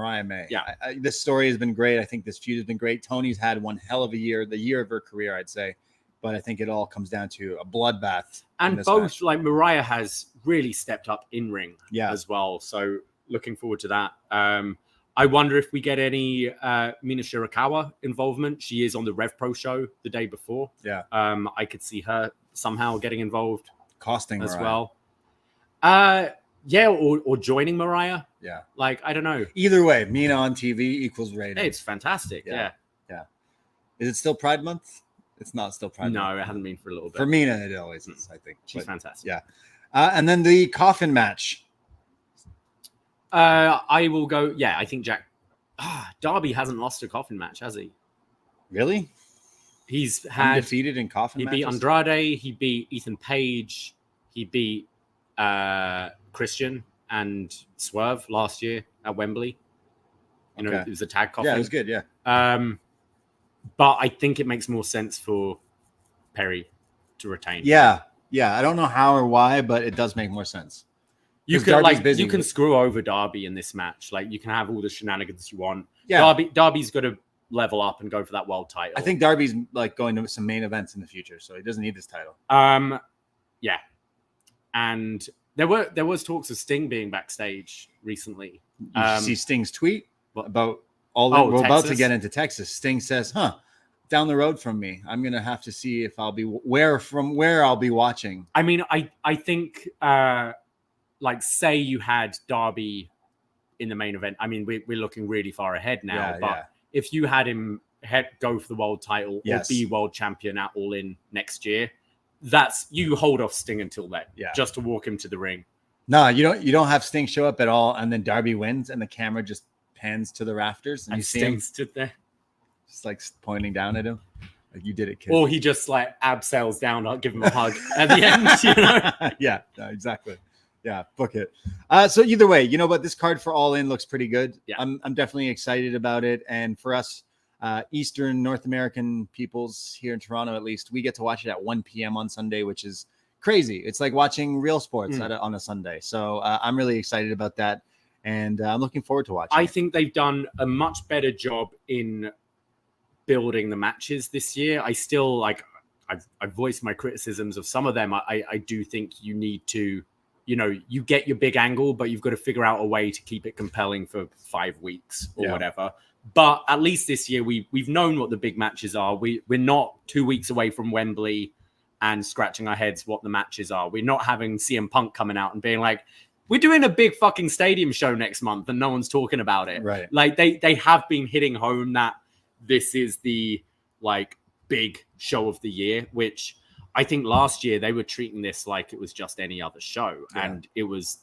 C: Yeah. This story has been great. I think this feud has been great. Tony's had one hell of a year, the year of her career, I'd say. But I think it all comes down to a bloodbath.
B: And both, match. Like Mariah has really stepped up in ring as well. So looking forward to that. I wonder if we get any Mina Shirakawa involvement. She is on the Rev Pro show the day before.
C: Yeah.
B: I could see her somehow getting involved.
C: Costing
B: as
C: Mariah.
B: Well. Or joining Mariah.
C: Yeah.
B: Like, I don't know.
C: Either way, Mina on TV equals rating.
B: Hey, it's fantastic. Yeah.
C: Is it still Pride Month? It's not still Pride Month.
B: No, it hasn't been for a little bit.
C: For Mina, it always is, I think.
B: She's fantastic.
C: Yeah. And then the coffin match.
B: I will go. Yeah, I think Darby hasn't lost a coffin match, has he?
C: Really?
B: He's had
C: undefeated in coffin matches.
B: He beat Andrade. He beat Ethan Page. He beat Christian and Swerve last year at Wembley. You know, it was a tag coffin.
C: Yeah, it was good. Yeah.
B: But I think it makes more sense for Perry to retain.
C: Yeah. I don't know how or why, but it does make more sense.
B: You can screw over Darby in this match. Like, you can have all the shenanigans you want.
C: Yeah.
B: Darby's got to level up and go for that world title.
C: I think Darby's like going to some main events in the future, so he doesn't need this title.
B: Yeah. And there was talks of Sting being backstage recently.
C: You see Sting's tweet about we're about to get into Texas. Sting says, down the road from me, I'm gonna have to see if I'll be where I'll be watching.
B: I mean, I think like, say you had Darby in the main event. I mean, we're looking really far ahead now, but if you had him go for the world title or be world champion at All In next year, you hold off Sting until then, just to walk him to the ring.
C: No, you don't have Sting show up at all, and then Darby wins, and the camera just pans to the rafters, and you see
B: Sting
C: him
B: stood there,
C: just like pointing down at him. Like, you did it, kid.
B: Or he just like abseils down, I'll give him a hug at the end, you know?
C: Yeah, exactly. Yeah, book it. So either way, you know what? This card for All In looks pretty good.
B: Yeah.
C: I'm definitely excited about it. And for us, Eastern North American peoples here in Toronto, at least, we get to watch it at 1 p.m. on Sunday, which is crazy. It's like watching real sports on a Sunday. So I'm really excited about that. And I'm looking forward to watching.
B: I think they've done a much better job in building the matches this year. I still like, I've voiced my criticisms of some of them. I do think you need to, you know, you get your big angle, but you've got to figure out a way to keep it compelling for 5 weeks or whatever. But at least this year, we've known what the big matches are. We're not 2 weeks away from Wembley and scratching our heads what the matches are. We're not having CM Punk coming out and being like, we're doing a big fucking stadium show next month and no one's talking about it.
C: Right.
B: Like they have been hitting home that this is the like big show of the year, which I think last year they were treating this like it was just any other show. Yeah. And it was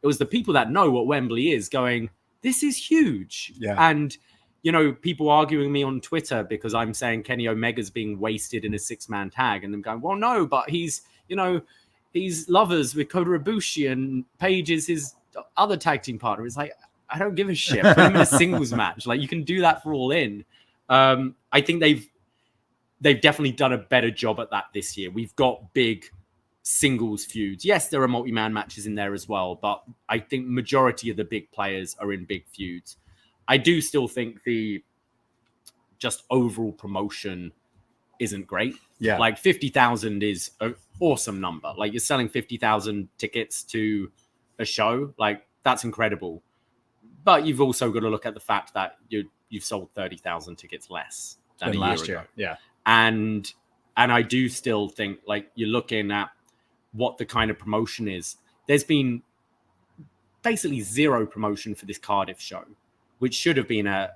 B: the people that know what Wembley is going, this is huge.
C: Yeah.
B: And, you know, people arguing me on Twitter because I'm saying Kenny Omega's being wasted in a 6-man tag and them going, well, no, but he's lovers with Kota Ibushi and Paige is his other tag team partner. It's like, I don't give a shit. Put him in a singles match. Like, you can do that for All In. I think they've definitely done a better job at that this year. We've got big singles feuds. Yes, there are multi-man matches in there as well, but I think majority of the big players are in big feuds. I do still think the just overall promotion isn't great.
C: Yeah.
B: Like 50,000 is an awesome number. Like, you're selling 50,000 tickets to a show. Like, that's incredible. But you've also got to look at the fact that you've sold 30,000 tickets less than
C: last year
B: ago.
C: Yeah.
B: And I do still think, like, you're looking at what the kind of promotion is. There's been basically zero promotion for this Cardiff show, which should have been a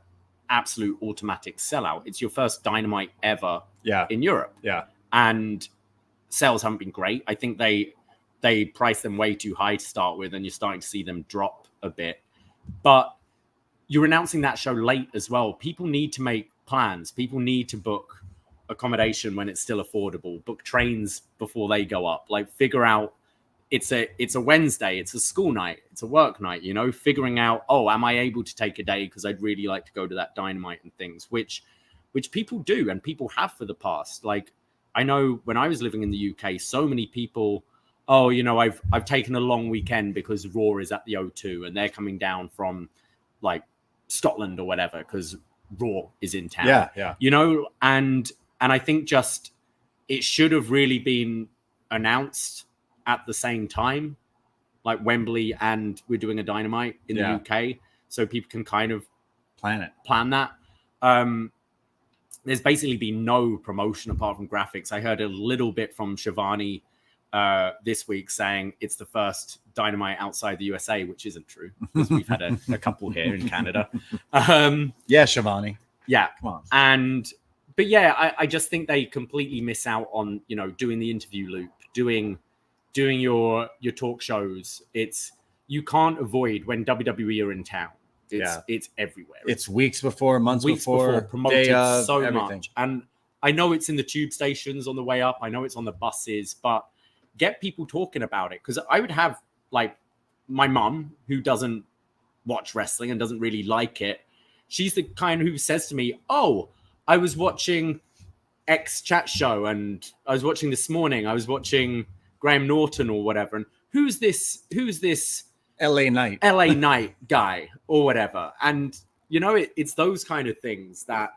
B: absolute automatic sellout. It's your first Dynamite ever in Europe.
C: Yeah.
B: And sales haven't been great. I think they priced them way too high to start with, and you're starting to see them drop a bit. But you're announcing that show late as well. People need to make plans. People need to book accommodation when it's still affordable, book trains before they go up, like figure out it's a Wednesday, it's a school night, it's a work night, you know, figuring out, oh, am I able to take a day because I'd really like to go to that Dynamite and things, which people do and people have for the past. Like, I know when I was living in the UK, so many people, oh, you know, I've taken a long weekend because Raw is at the O2 and they're coming down from like Scotland or whatever because Raw is in town.
C: Yeah.
B: You know, and I think just it should have really been announced at the same time, like Wembley and we're doing a Dynamite in the UK, so people can kind of plan that. There's basically been no promotion apart from graphics. I heard a little bit from Shivani this week saying it's the first Dynamite outside the USA, which isn't true because we've had a couple here in Canada.
C: Yeah, Shivani.
B: Yeah.
C: Come on.
B: But yeah, I just think they completely miss out on, you know, doing the interview loop, doing your talk shows. You can't avoid when WWE are in town. It's everywhere.
C: It's weeks before, months before,
B: promoted
C: of,
B: so
C: everything.
B: much. And I know it's in the tube stations on the way up. I know it's on the buses, but get people talking about it. Because I would have like my mum who doesn't watch wrestling and doesn't really like it. She's the kind who says to me, oh, I was watching X chat show and I was watching this morning. I was watching Graham Norton or whatever. And who's this
C: LA Knight
B: guy or whatever. And, you know, it's those kind of things that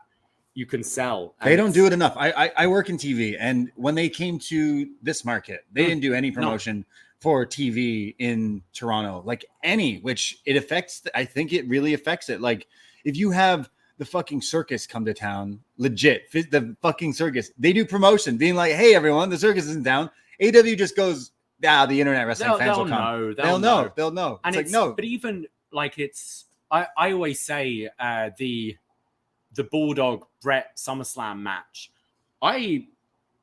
B: you can sell.
C: They don't do it enough. I work in TV. And when they came to this market, they didn't do any promotion for TV in Toronto, like which it affects. I think it really affects it. Like, if you have the fucking circus come to town, legit, the fucking circus, they do promotion being like, hey, everyone, the circus is in town. AEW just goes, the internet wrestling fans will come. They'll know.
B: And
C: it's like, no.
B: But even like I always say the Bulldog Brett SummerSlam match, I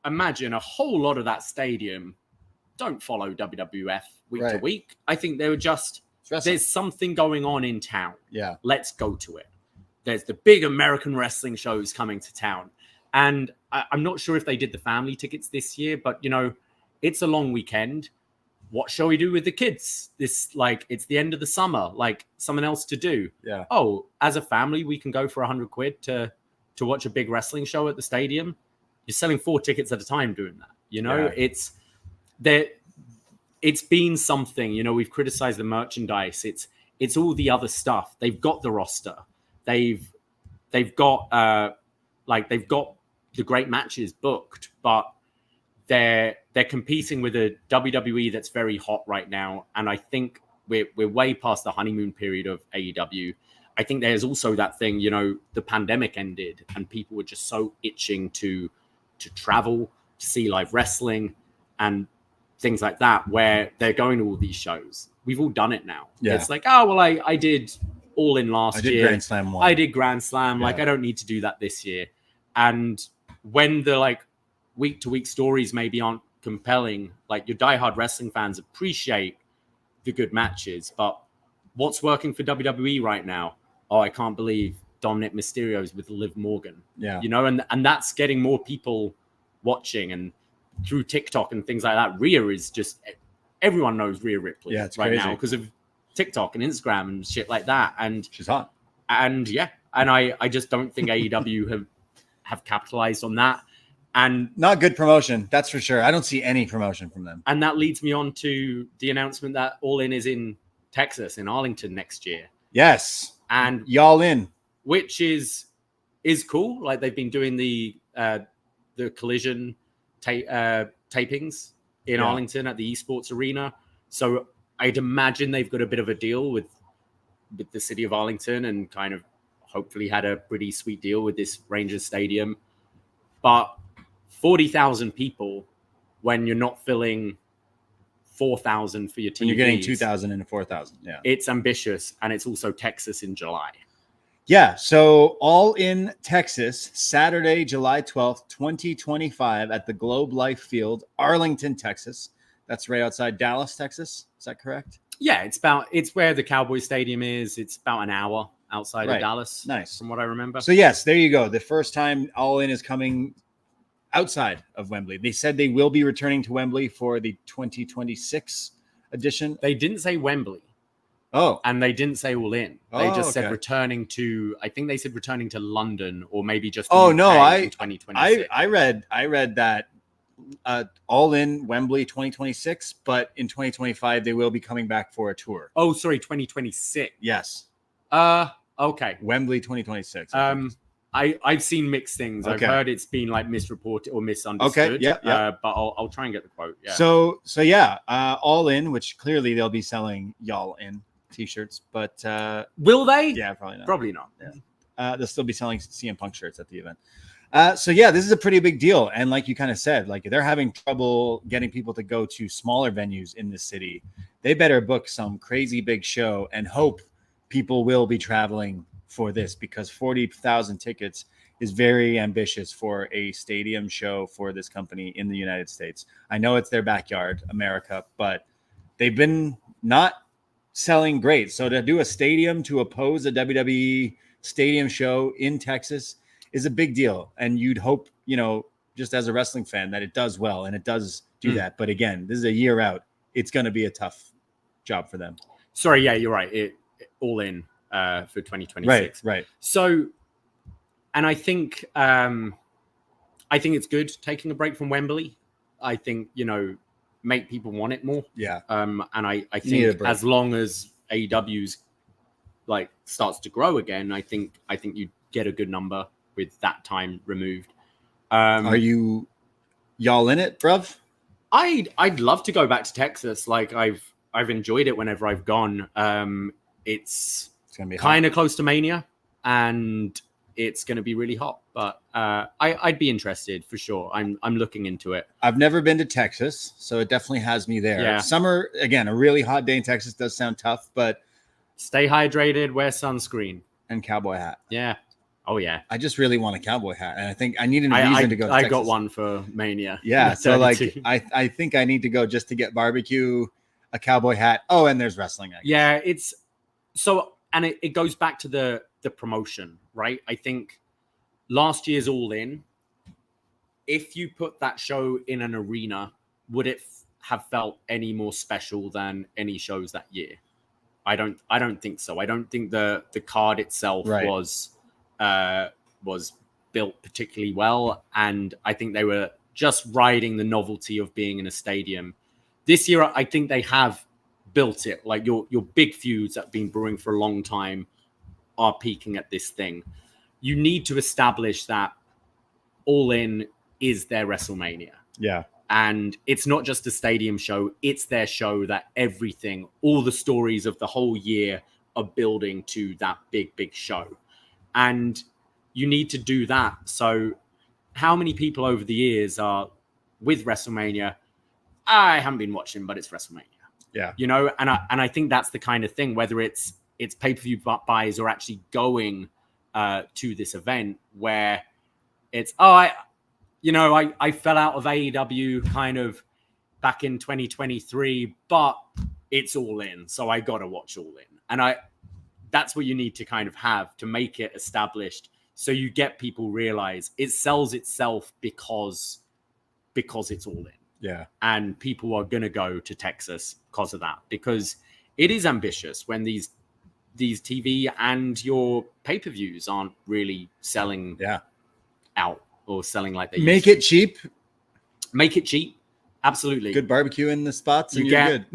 B: imagine a whole lot of that stadium don't follow WWF week to week. I think they were just, there's something going on in town.
C: Yeah.
B: Let's go to it. There's the big American wrestling shows coming to town. And I'm not sure if they did the family tickets this year, but it's a long weekend. What shall we do with the kids? It's the end of the summer, something else to do.
C: Yeah.
B: Oh, as a family, we can go for £100 to watch a big wrestling show at the stadium. You're selling 4 tickets at a time doing that. Yeah. It's been something, we've criticized the merchandise. It's all the other stuff. They've got the roster. They've got the great matches booked, but they're competing with a WWE that's very hot right now. And I think we're way past the honeymoon period of AEW. I think there's also that thing, the pandemic ended and people were just so itching to travel, to see live wrestling and things like that, where they're going to all these shows. We've all done it now. Yeah. It's I did All In last year.
C: Grand Slam 1.
B: I did Grand Slam. Yeah. I don't need to do that this year. And when the week-to-week stories maybe aren't compelling, your diehard wrestling fans appreciate the good matches, but what's working for WWE right now? Oh, I can't believe Dominic Mysterio's with Liv Morgan.
C: Yeah.
B: And that's getting more people watching, and through TikTok and things like that. Rhea is just, everyone knows Rhea Ripley right crazy now because of TikTok and Instagram and shit like that. And
C: she's hot.
B: And yeah, and I just don't think AEW have capitalized on that. And
C: not good promotion, that's for sure. I don't see any promotion from them.
B: And that leads me on to the announcement that All In is in Texas, in Arlington next year.
C: Yes.
B: And
C: y'all in.
B: Which is cool. They've been doing the Collision tapings in Arlington at the esports arena. So I'd imagine they've got a bit of a deal with the city of Arlington and kind of hopefully had a pretty sweet deal with this Rangers Stadium. But 40,000 people when you're not filling 4,000 for your TVs.
C: When you're getting 2,000 and 4,000. Yeah.
B: It's ambitious. And it's also Texas in July.
C: Yeah. So All In Texas, Saturday, July 12th, 2025 at the Globe Life Field, Arlington, Texas. That's right outside Dallas, Texas. Is that correct?
B: Yeah. It's where the Cowboys Stadium is. It's about an hour outside of Dallas.
C: Nice.
B: From what I remember.
C: So yes, there you go. The first time All In is coming outside of Wembley. They said they will be returning to Wembley for the 2026 edition.
B: They didn't say Wembley.
C: Oh.
B: And they didn't say All In. They just said returning to, I think they said returning to London or maybe just
C: in
B: 2026.
C: I read that All In Wembley 2026, but in 2025 they will be coming back for a tour.
B: Oh, sorry, 2026.
C: Yes.
B: Okay.
C: Wembley 2026.
B: I've seen mixed things. Okay. I've heard it's been misreported or misunderstood.
C: Okay, yeah.
B: But I'll try and get the quote. Yeah.
C: So yeah, All In, which clearly they'll be selling Y'all In t-shirts, but
B: will they?
C: Yeah, probably not.
B: Probably not.
C: Yeah. They'll still be selling CM Punk shirts at the event. So yeah, this is a pretty big deal. And like you kind of said, they're having trouble getting people to go to smaller venues in the city. They better book some crazy big show and hope people will be traveling for this, because 40,000 tickets is very ambitious for a stadium show for this company in the United States. I know it's their backyard, America, but they've been not selling great. So to do a stadium to oppose a WWE stadium show in Texas is a big deal. And you'd hope, just as a wrestling fan, that it does well, and it does do that. But again, this is a year out. It's going to be a tough job for them.
B: Sorry. Yeah, you're right. All In for 2026.
C: Right.
B: So, and I think it's good taking a break from Wembley. I think, make people want it more.
C: Yeah.
B: And I think as long as AEW's starts to grow again, I think you get a good number with that time removed.
C: Are you y'all in it, bruv?
B: I'd love to go back to Texas. I've enjoyed it whenever I've gone. It's gonna be kind of close to Mania, and it's going to be really hot. But I'd be interested for sure. I'm looking into it.
C: I've never been to Texas, so it definitely has me there.
B: Yeah.
C: Summer, again, a really hot day in Texas does sound tough, but
B: stay hydrated, wear sunscreen,
C: and cowboy hat.
B: Yeah. Oh yeah.
C: I just really want a cowboy hat, and I think I need a reason to go to Texas.
B: I got one for Mania.
C: Yeah. So I think I need to go just to get barbecue, a cowboy hat. Oh, and there's wrestling.
B: Yeah. It's so, and it goes back to the promotion, right? I think last year's All In if you put that show in an arena, would it have felt any more special than any shows that year? I don't think so. I don't think the card itself was built particularly well, and I think they were just riding the novelty of being in a stadium. This year, I think they have built it. Like your big feuds that have been brewing for a long time are peaking at this thing. You need to establish that All In is their WrestleMania.
C: Yeah.
B: And it's not just a stadium show. It's their show that everything, all the stories of the whole year are building to that big, big show. And you need to do that. So how many people over the years are with WrestleMania? I haven't been watching, but it's WrestleMania.
C: Yeah.
B: You know, and I think that's the kind of thing, whether it's pay-per-view buys or actually going to this event where it's, I fell out of AEW kind of back in 2023, but it's All In, so I got to watch All In. And that's what you need to kind of have to make it established, so you get people realize it sells itself because it's All In.
C: Yeah.
B: And people are going to go to Texas because of that, because it is ambitious when these TV and your pay-per-views aren't really selling out or selling like they
C: Make
B: used
C: it cheap.
B: Make it cheap. Absolutely.
C: Good barbecue in the spots and
B: you're
C: good.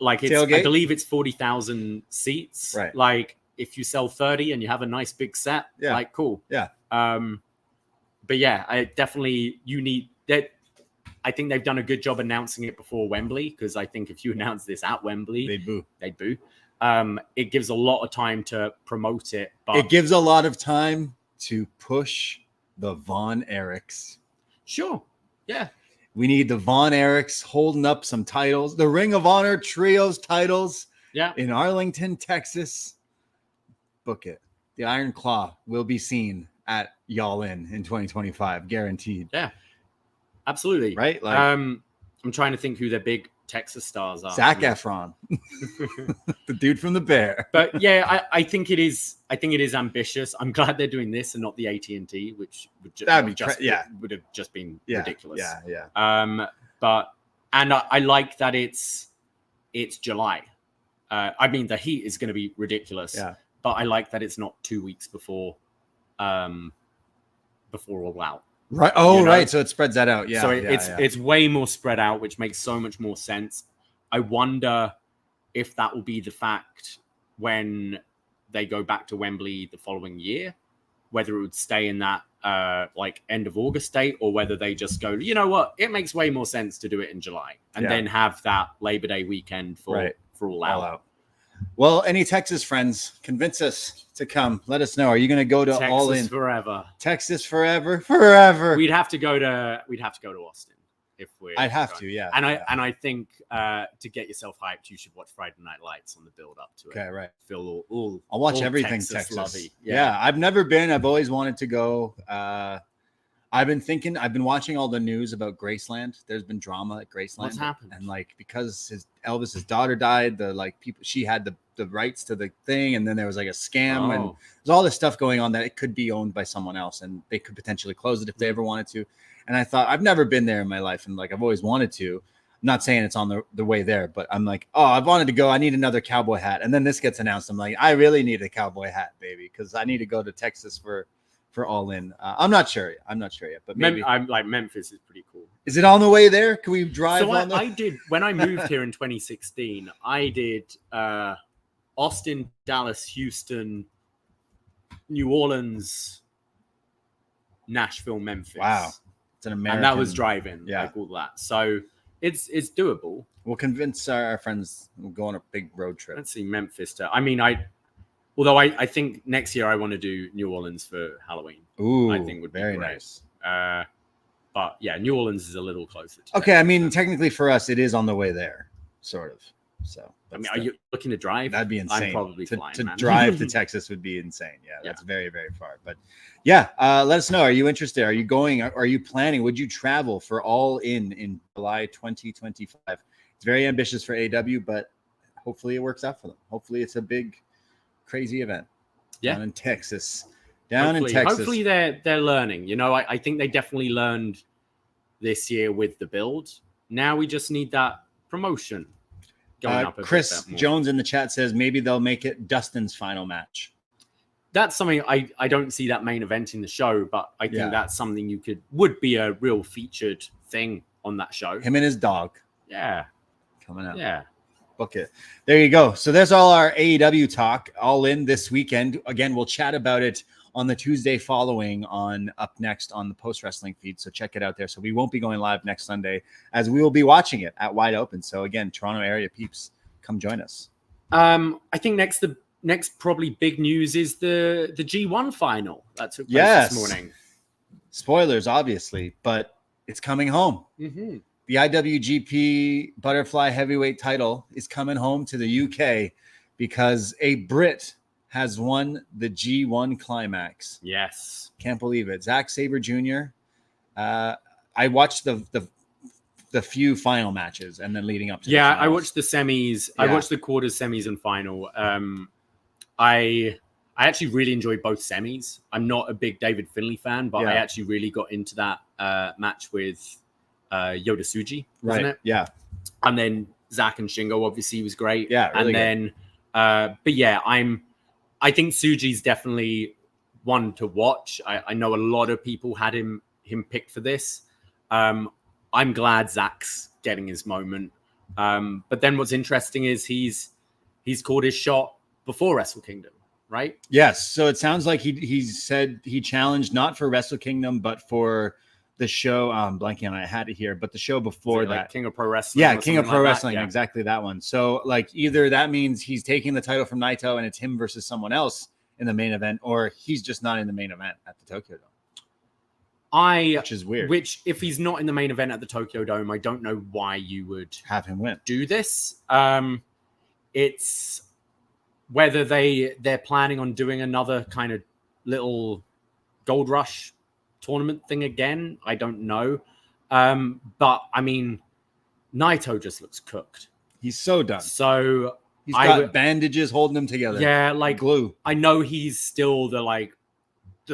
B: Like I believe it's 40,000 seats.
C: Right.
B: Like if you sell 30 and you have a nice big set, like cool.
C: Yeah.
B: But yeah, you need that. I think they've done a good job announcing it before Wembley, because I think if you announce this at Wembley, they'd boo. It gives a lot of time to promote it, but
C: it gives a lot of time to push the Von Erichs.
B: Sure. Yeah.
C: We need the Von Erichs holding up some titles. The Ring of Honor Trios titles in Arlington, Texas. Book it. The Iron Claw will be seen at Y'all In 2025. Guaranteed.
B: Yeah. Absolutely.
C: Right? Like,
B: I'm trying to think who their big Texas stars are.
C: Zac Efron. The dude from The Bear.
B: But yeah, I think it is ambitious. I'm glad they're doing this and not the AT&T, which would have just been ridiculous.
C: Yeah.
B: But I like that it's July. I mean, the heat is going to be ridiculous.
C: Yeah.
B: But I like that it's not 2 weeks before All Out.
C: Right. Oh, right. So it spreads that out. Yeah.
B: So it's way more spread out, which makes so much more sense. I wonder if that will be the fact when they go back to Wembley the following year, whether it would stay in that like end of August date, or whether they just go, you know what, it makes way more sense to do it in July and then have that Labor Day weekend for All Out.
C: Well, any Texas friends, convince us to come. Let us know. Are you going to go to
B: Texas
C: All In?
B: Forever.
C: Texas forever.
B: We'd have to go to Austin if we're.
C: I'd have to, yeah.
B: And I think to get yourself hyped, you should watch Friday Night Lights on the build up to it.
C: Okay, right.
B: Feel all.
C: I'll watch
B: all
C: everything
B: Texas.
C: Texas. Yeah, I've never been. I've always wanted to go. I've been watching all the news about Graceland. There's been drama at Graceland.
B: What's happened?
C: And like, because Elvis's daughter died, she had the rights to the thing, and then there was like a scam, and there's all this stuff going on that it could be owned by someone else, and they could potentially close it if they ever wanted to. And I thought, I've never been there in my life, and like I've always wanted to. I'm not saying it's on the way there, but I'm like, I've wanted to go. I need another cowboy hat. And then this gets announced. I'm like, I really need a cowboy hat, baby, because I need to go to Texas for All In. I'm not sure yet, but maybe.
B: I'm like, Memphis is pretty cool.
C: Is it on the way there? Can we drive?
B: So I did when I moved here in 2016. I did Austin, Dallas, Houston, New Orleans, Nashville, Memphis.
C: Wow, it's an American.
B: And that was driving, like all that. So it's doable.
C: We'll convince our friends. We'll go on a big road trip.
B: Let's see, Memphis. Although I think next year I want to do New Orleans for Halloween.
C: Ooh,
B: I think would be
C: very
B: great.
C: nice.
B: But yeah, New Orleans is a little closer.
C: Okay, I mean, technically for us, it is on the way there, sort of. So,
B: I mean, are you looking to drive?
C: That'd be insane.
B: I'm probably flying.
C: To drive to Texas would be insane. Yeah, that's very, very far. But yeah, let us know. Are you interested? Are you going? Are you planning? Would you travel for All In July 2025? It's very ambitious for AEW, but hopefully it works out for them. Hopefully it's a big, crazy event. Down in Texas. In Texas.
B: Hopefully they're learning. You know, I think they definitely learned this year with the build. Now we just need that promotion going up.
C: Chris Jones in the chat says maybe they'll make it Dustin's final match.
B: That's something I don't see that main event in the show, but I think that's something would be a real featured thing on that show.
C: Him and his dog.
B: Yeah.
C: Coming up.
B: Yeah.
C: Book it. There you go. So there's all our AEW talk all in this weekend. Again, we'll chat about it on the Tuesday following on upNXT on the Post Wrestling feed. So check it out there. So we won't be going live next Sunday as we will be watching it at Wide Open. So again, Toronto area peeps, come join us.
B: I think next probably big news is the G1 final that took place this morning.
C: Spoilers, obviously, but it's coming home.
B: Mm-hmm.
C: The IWGP Butterfly Heavyweight title is coming home to the UK because a Brit has won the G1 Climax.
B: Yes.
C: Can't believe it. Zack Sabre Jr. I watched the few final matches and then leading up to
B: I watched the semis. I watched the quarters, semis, and final. I actually really enjoyed both semis. I'm not a big David Finlay fan, but I actually really got into that match with Yoda Tsuji, wasn't it?
C: Yeah.
B: And then Zack and Shingo obviously was great.
C: Yeah, really
B: and then but yeah, I think Tsuji's definitely one to watch. I know a lot of people had him picked for this. I'm glad Zack's getting his moment. But then what's interesting is he's called his shot before Wrestle Kingdom, right?
C: Yes. So it sounds like he said he challenged not for Wrestle Kingdom, but for the show. I'm blanking on it. I had it here, but the show before that,
B: like King of Pro Wrestling.
C: Yeah, King of Pro Wrestling. Exactly that one. So like either that means he's taking the title from Naito and it's him versus someone else in the main event, or he's just not in the main event at the Tokyo Dome. Which is weird.
B: Which, if he's not in the main event at the Tokyo Dome, I don't know why you would
C: have him win.
B: Do this. It's whether they're planning on doing another kind of little Gold Rush tournament thing again. I don't know. But I mean, Naito just looks cooked.
C: He's so done.
B: So
C: he's got bandages holding him together.
B: Yeah, like
C: glue.
B: I know he's still the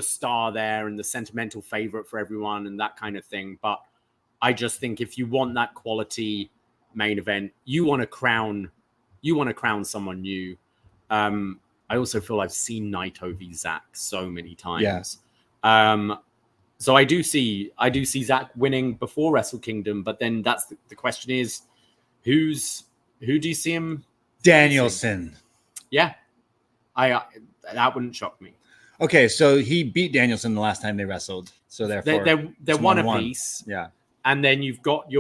B: star there and the sentimental favorite for everyone and that kind of thing. But I just think if you want that quality main event, you want to crown someone new. I also feel I've seen Naito v Zack so many times. Yeah. So I do see Zack winning before Wrestle Kingdom, but then that's the question is, who do you see him?
C: Danielson.
B: Yeah, that wouldn't shock me.
C: Okay, so he beat Danielson the last time they wrestled. So therefore,
B: they're one apiece.
C: Yeah,
B: and then you've got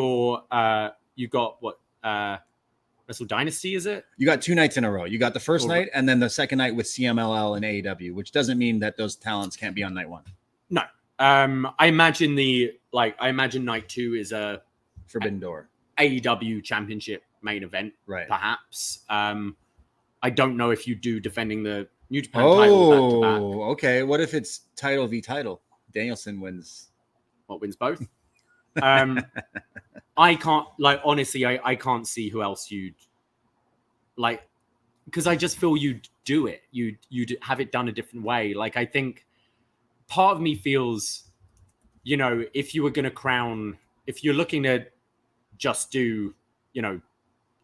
B: Wrestle Dynasty, is it?
C: You got 2 nights in a row. You got the first night and then the second night with CMLL and AEW, which doesn't mean that those talents can't be on night 1.
B: No. I imagine night 2 is a
C: Forbidden Door
B: AEW Championship main event,
C: right?
B: Perhaps. I don't know if you do defending the New Japan title back to back.
C: Okay. What if it's title v title? Danielson wins.
B: What, wins both? I can't, honestly, I can't see who else you'd because I just feel you'd do it. You'd have it done a different way. I think part of me feels, if you were going to crown, if you're looking to just do,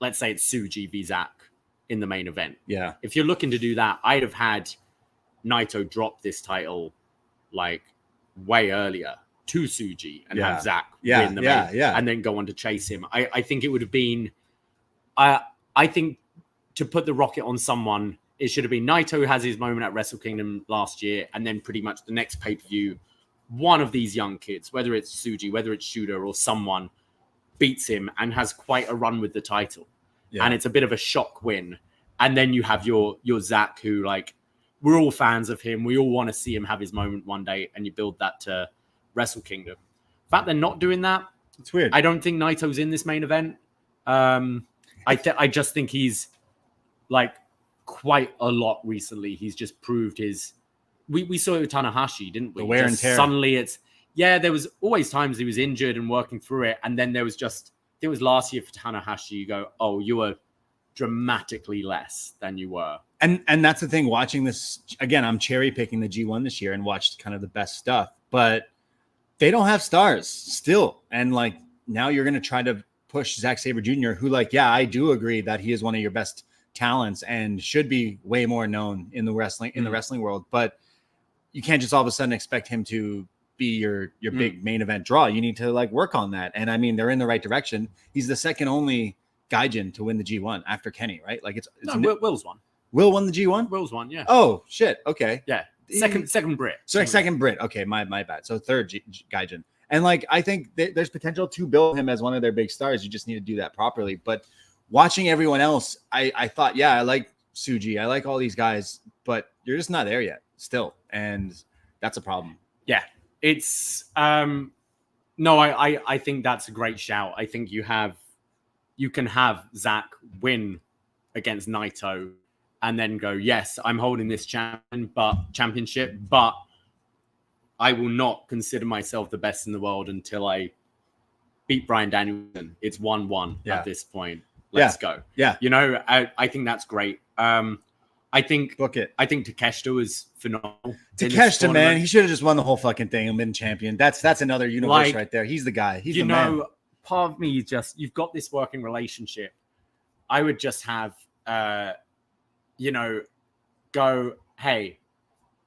B: let's say it's Tsuji v Zack in the main event.
C: Yeah.
B: If you're looking to do that, I'd have had Naito drop this title way earlier to Tsuji and have Zack win the main and then go on to chase him. I think it would have been, I think to put the rocket on someone, it should have been Naito has his moment at Wrestle Kingdom last year, and then pretty much the next pay-per-view, one of these young kids, whether it's Tsuji, whether it's Shooter or someone, beats him and has quite a run with the title. Yeah. And it's a bit of a shock win. And then you have your Zack, who we're all fans of him. We all want to see him have his moment one day, and you build that to Wrestle Kingdom. The fact they're not doing that,
C: it's weird.
B: I don't think Naito's in this main event. I just think he's quite a lot recently. He's just proved his. We saw it with Tanahashi, didn't we?
C: The wear and tear.
B: Suddenly, there was always times he was injured and working through it, and then there was it was last year for Tanahashi. You go, oh, you were dramatically less than you were.
C: And that's the thing. Watching this again, I'm cherry picking the G1 this year and watched kind of the best stuff, but They don't have stars still. And like now you're going to try to push Zack Sabre Jr., who like, yeah, I do agree that he is one of your best talents and should be way more known in the wrestling world. But you can't just all of a sudden expect him to be your big main event draw. You need to like work on that. And I mean, they're in the right direction. He's the second only Gaijin to win the G1 after Kenny, right? Like it's
B: Will's won.
C: Will won the G1?
B: Will's won, yeah.
C: Oh shit. Okay.
B: Yeah. Second Brit.
C: So second Brit. Okay, my bad. So third Gaijin. And like I think there's potential to build him as one of their big stars. You just need to do that properly. But watching everyone else, I thought, yeah, I like Tsuji. I like all these guys, but you're just not there yet still. And that's a problem.
B: Yeah. It's no, I think that's a great shout. I think you can have Zack win against Naito and then go, yes, I'm holding this championship, but I will not consider myself the best in the world until I beat Bryan Danielson. It's 1-1 at this point. Let's go. Yeah. You know, I think that's great. I think
C: book it.
B: I think Takeshita was phenomenal.
C: Takeshita, man, he should have just won the whole fucking thing and been champion. That's another universe right there. He's the guy. He's the man.
B: Part of me is you've got this working relationship. I would just have go, hey,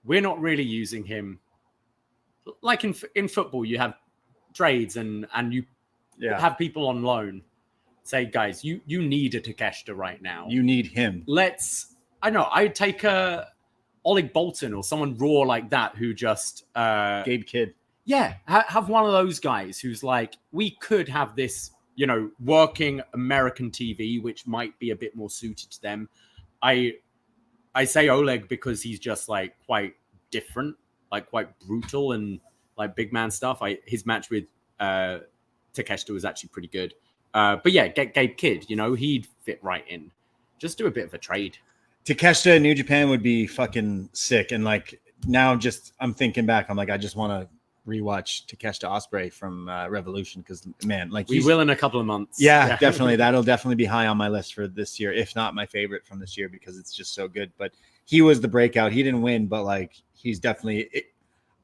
B: we're not really using him. Like in football, you have trades and you have people on loan. Say, guys, you need a Takeshita right now.
C: You need him.
B: I'd take Oleg Bolton or someone raw like that who just
C: Gabe Kidd.
B: Yeah, have one of those guys who's like, we could have this, working American TV, which might be a bit more suited to them. I say Oleg because he's just like quite different, like quite brutal and like big man stuff. His match with Takeshita was actually pretty good. But yeah, Gabe Kidd, he'd fit right in. Just do a bit of a trade.
C: Takeshita in New Japan would be fucking sick. And like now I'm thinking back, I'm like, I just want to rewatch Takeshita Ospreay from Revolution because man, like
B: we will in a couple of months.
C: Yeah, definitely. That'll definitely be high on my list for this year, if not my favorite from this year because it's just so good. But he was the breakout. He didn't win, but like he's definitely.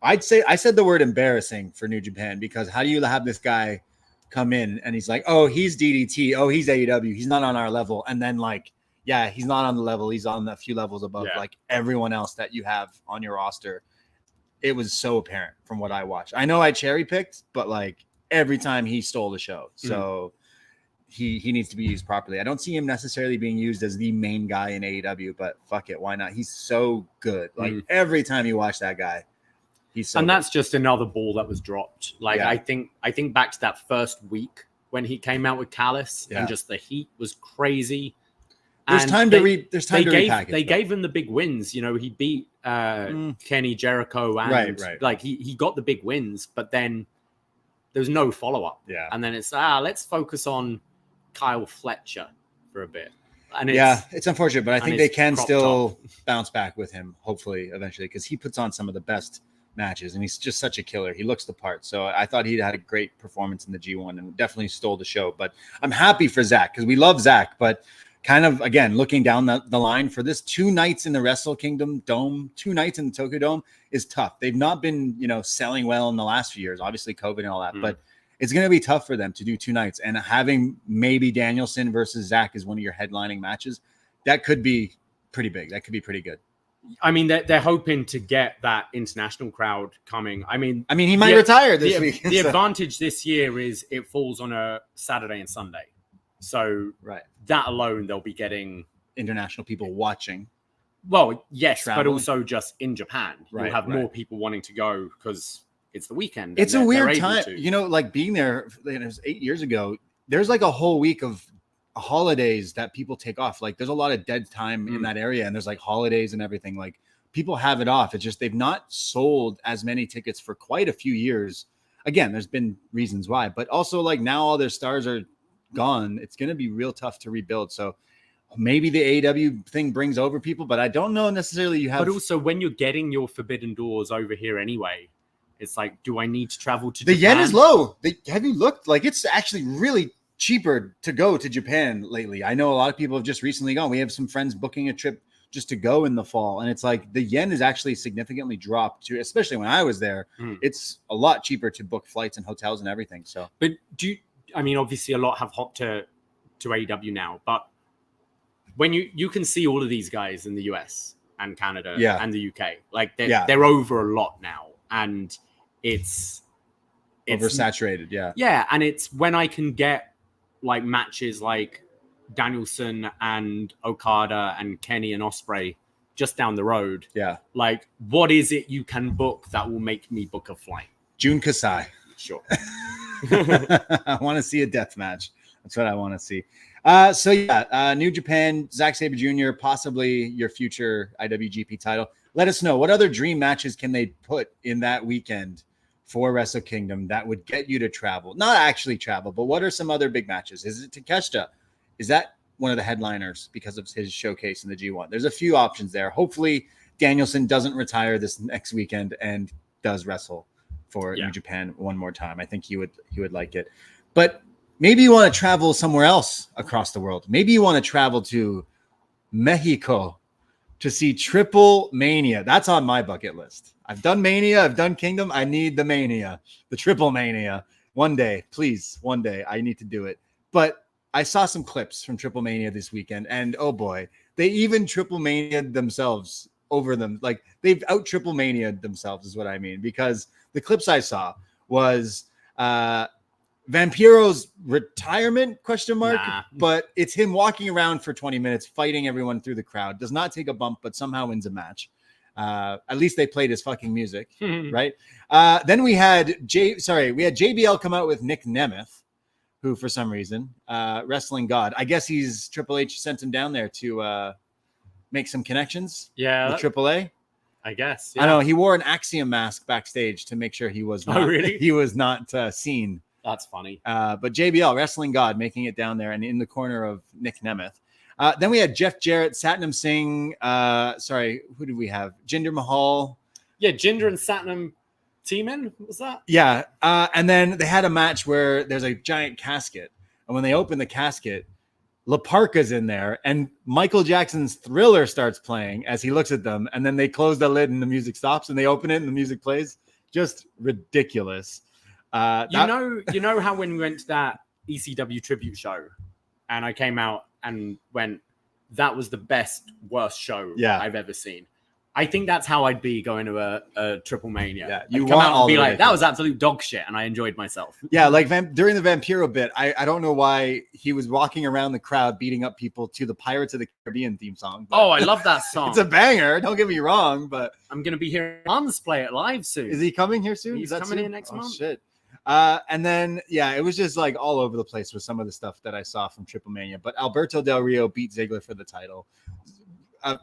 C: I said the word embarrassing for New Japan because how do you have this guy come in and he's like, oh, he's DDT, oh, he's AEW, he's not on our level, and then like. Yeah, he's not on the level. He's on a few levels above like everyone else that you have on your roster. It was so apparent from what I watched. I know I cherry picked, but like every time he stole the show. So he needs to be used properly. I don't see him necessarily being used as the main guy in AEW, but fuck it. Why not? He's so good. Like every time you watch that guy, he's so good.
B: That's just another ball that was dropped. Like I think back to that first week when he came out with Callis and just the heat was crazy.
C: There's time to repackage.
B: They gave him the big wins. He beat Kenny Jericho and
C: right.
B: Like he got the big wins, but then there's no follow-up.
C: Yeah.
B: And then it's let's focus on Kyle Fletcher for a bit. And
C: it's unfortunate, but I think they can still bounce back with him, hopefully, eventually, because he puts on some of the best matches and he's just such a killer. He looks the part. So I thought he had a great performance in the G1 and definitely stole the show. But I'm happy for Zack because we love Zack, but kind of, again, looking down the line for this 2 nights in the Wrestle Kingdom Dome, 2 nights in the Tokyo Dome is tough. They've not been, selling well in the last few years, obviously COVID and all that, but it's going to be tough for them to do 2 nights. And having maybe Danielson versus Zack as one of your headlining matches, that could be pretty big. That could be pretty good.
B: I mean, they're hoping to get that international crowd coming. I mean,
C: he might retire this week.
B: The advantage this year is it falls on a Saturday and Sunday. So that alone, they'll be getting
C: international people watching.
B: Well, yes, traveling. But also just in Japan. You'll have more people wanting to go because it's the weekend.
C: It's a weird time. Like being there, it was 8 years ago. There's like a whole week of holidays that people take off. Like there's a lot of dead time in that area. And there's like holidays and everything. Like people have it off. It's just they've not sold as many tickets for quite a few years. Again, there's been reasons why. But also like now all their stars are gone. It's going to be real tough to rebuild. So maybe the AEW thing brings over people, but I don't know necessarily you have.
B: But also when you're getting your Forbidden Doors over here anyway, it's like, do I need to travel to
C: the
B: Japan?
C: Yen is low. Have you looked? Like it's actually really cheaper to go to Japan lately. I know a lot of people have just recently gone. We have some friends booking a trip just to go in the fall. And it's like the yen is actually significantly dropped to, especially when I was there, it's a lot cheaper to book flights and hotels and everything. So,
B: but I mean, obviously a lot have hopped to AEW now, but when you can see all of these guys in the US and Canada and the UK, like they're over a lot now, and it's
C: oversaturated.
B: Yeah. And it's when I can get like matches like Danielson and Okada and Kenny and Ospreay just down the road.
C: Yeah.
B: Like, what is it you can book that will make me book a flight?
C: Jun Kasai.
B: Sure.
C: I want to see a death match. That's what I want to see. New Japan, Zack Sabre Jr., possibly your future IWGP title. Let us know, what other dream matches can they put in that weekend for Wrestle Kingdom that would get you to travel? Not actually travel, but what are some other big matches? Is it Takeshita? Is that one of the headliners because of his showcase in the G1? There's a few options there. Hopefully Danielson doesn't retire this next weekend and does wrestle for New Japan one more time. I think he would like it. But maybe you want to travel somewhere else across the world. Maybe you want to travel to Mexico to see Triple Mania. That's on my bucket list. I've done Mania. I've done Kingdom. I need the Mania, the Triple Mania. One day, please. One day. I need to do it. But I saw some clips from Triple Mania this weekend, and oh boy, they even Triple Mania'd themselves over them. Like, they've out Triple Mania'd themselves is what I mean, because the clips I saw was Vampiro's retirement ? But it's him walking around for 20 minutes, fighting everyone through the crowd, does not take a bump, but somehow wins a match. At least they played his fucking music, right? Then we had JBL come out with Nick Nemeth, who for some reason, wrestling god. I guess Triple H sent him down there to make some connections.
B: Yeah,
C: with AAA.
B: I guess.
C: Yeah. I know he wore an Axiom mask backstage to make sure he was not.
B: Oh, really?
C: He was not seen.
B: That's funny.
C: But JBL, wrestling god, making it down there and in the corner of Nick Nemeth. Then we had Jeff Jarrett, Satnam Singh. Who did we have? Jinder Mahal.
B: Yeah, Jinder and Satnam teaming. What was that?
C: Yeah. And then they had a match where there's a giant casket. And when they open the casket, La Parka's in there. And Michael Jackson's Thriller starts playing as he looks at them. And then they close the lid and the music stops. And they open it and the music plays. Just ridiculous.
B: You know how when we went to that ECW tribute show and I came out and went, that was the best, worst show I've ever seen. I think that's how I'd be going to a Triple Mania.
C: Yeah,
B: you come out and be like, that was absolute dog shit, and I enjoyed myself.
C: Yeah, like during the Vampiro bit, I don't know why he was walking around the crowd beating up people to the Pirates of the Caribbean theme song.
B: Oh, I love that song.
C: It's a banger. Don't get me wrong, but
B: I'm going to be hearing Hans play it live soon.
C: Is he coming here soon?
B: He's coming in next month.
C: Shit. And then, it was just like all over the place with some of the stuff that I saw from Triple Mania. But Alberto Del Rio beat Ziggler for the title.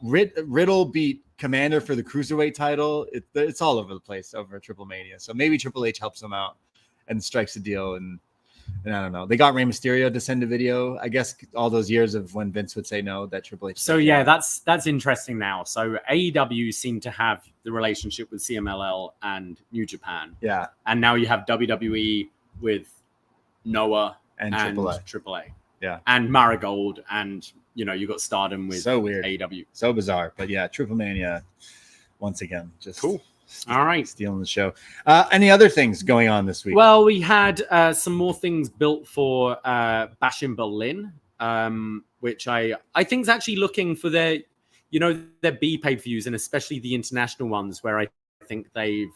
C: Riddle beat Commander for the Cruiserweight title. It's all over the place over Triple Mania. So maybe Triple H helps them out and strikes a deal. And I don't know. They got Rey Mysterio to send a video. I guess all those years of when Vince would say no, that Triple H.
B: So yeah, that's interesting now. So AEW seemed to have the relationship with CMLL and New Japan.
C: Yeah.
B: And now you have WWE with Noah
C: and
B: AAA.
C: Yeah.
B: And Marigold, and you got Stardom with
C: so weird.
B: AEW.
C: So bizarre. But yeah, Triple Mania once again. Just
B: cool. All right.
C: Stealing the show. Any other things going on this week?
B: Well, we had some more things built for Bash in Berlin, which I think is actually looking for their B pay-per-views, and especially the international ones, where I think they've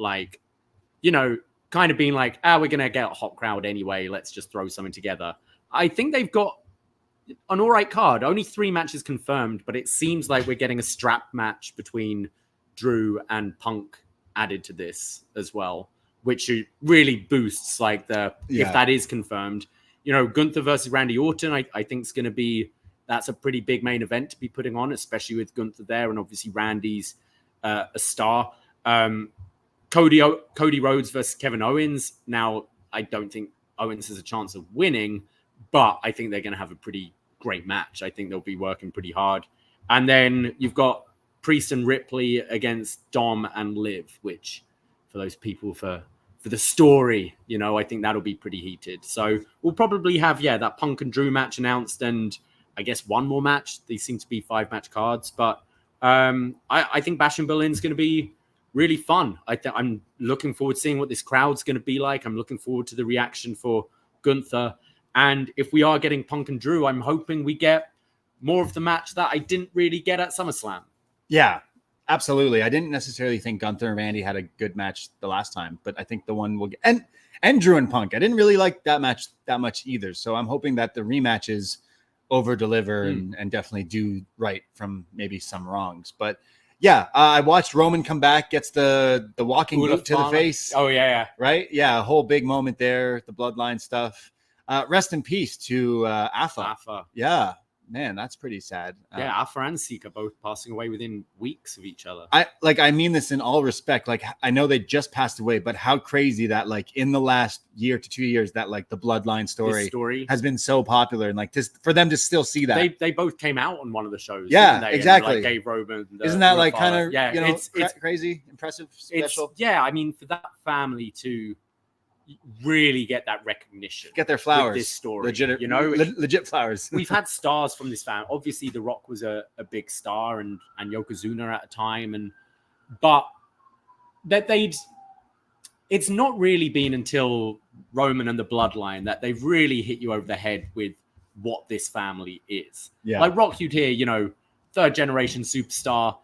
B: kind of been like, we're going to get a hot crowd anyway. Let's just throw something together. I think they've got an all right card. Only 3 matches confirmed, but it seems like we're getting a strap match between Drew and Punk added to this as well, which really boosts if that is confirmed. Gunther versus Randy Orton, I think is going to be, that's a pretty big main event to be putting on, especially with Gunther there, and obviously Randy's a star. Cody Rhodes versus Kevin Owens. Now, I don't think Owens has a chance of winning, but I think they're going to have a pretty great match. I think they'll be working pretty hard. And then you've got Priest and Ripley against Dom and Liv, which for those people for the story, I think that'll be pretty heated. So we'll probably have, that Punk and Drew match announced, and I guess, one more match. These seem to be 5-match cards, but I think Bash in Berlin is going to be really fun. I'm looking forward to seeing what this crowd's going to be like. I'm looking forward to the reaction for Gunther. And if we are getting Punk and Drew, I'm hoping we get more of the match that I didn't really get at SummerSlam.
C: Yeah, absolutely. I didn't necessarily think Gunther and Randy had a good match the last time, but I think the one will get and Drew and Punk. I didn't really like that match that much either. So I'm hoping that the rematches over deliver and definitely do right from maybe some wrongs. But yeah, I watched Roman come back, gets the walking boot to the face.
B: Oh yeah.
C: Right. Yeah. A whole big moment there. The bloodline stuff. Rest in peace to Afa. Yeah. Man, that's pretty sad.
B: Yeah, Afa and Sika both passing away within weeks of each other.
C: I mean this in all respect. Like, I know they just passed away, but how crazy that, like, in the last year to 2 years, that, like, the bloodline story has been so popular, and like for them to still see that.
B: They both came out on one of the shows.
C: Yeah,
B: didn't they?
C: exactly.
B: And, like, gave Roman.
C: Isn't that like kind of
B: it's
C: crazy, impressive, special?
B: I mean, for that family to really get that recognition,
C: get their flowers,
B: this story,
C: legit flowers.
B: We've had stars from this family. Obviously, The Rock was a big star, and Yokozuna at a time, but that it's not really been until Roman and the bloodline that they've really hit you over the head with what this family is.
C: Yeah,
B: like Rock, you'd hear, third generation superstar.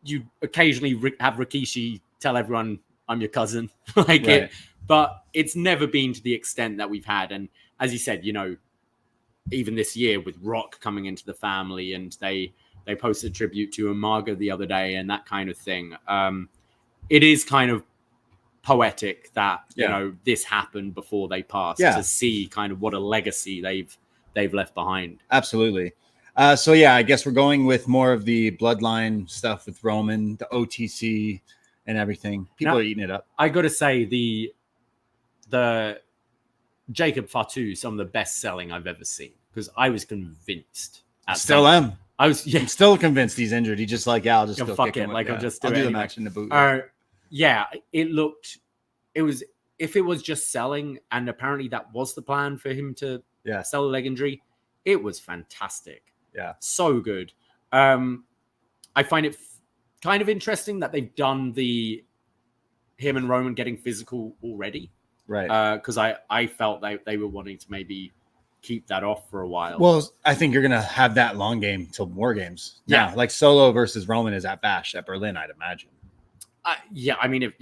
B: You occasionally have Rikishi tell everyone, "I'm your cousin," like right. But it's never been to the extent that we've had. And as you said, even this year with Rock coming into the family, and they posted a tribute to Umaga the other day and that kind of thing. It is kind of poetic that, this happened before they passed, to see kind of what a legacy they've left behind.
C: Absolutely. So yeah, I guess we're going with more of the bloodline stuff with Roman, the OTC and everything. People are eating it up.
B: I got to say, the Jacob Fatu, some of the best selling I've ever seen, because I was convinced.
C: I'm still convinced he's injured. He just like, I'll just go
B: fuck it. Like, I'll just do
C: the match in the boot.
B: If it was just selling, and apparently that was the plan for him to sell a leg injury, it was fantastic.
C: Yeah.
B: So good. I find it kind of interesting that they've done him and Roman getting physical already.
C: Right.
B: Because I felt they were wanting to maybe keep that off for a while.
C: Well, I think you're going to have that long game till War Games.
B: Yeah.
C: Like Solo versus Roman is at Bash at Berlin, I'd imagine.
B: I mean,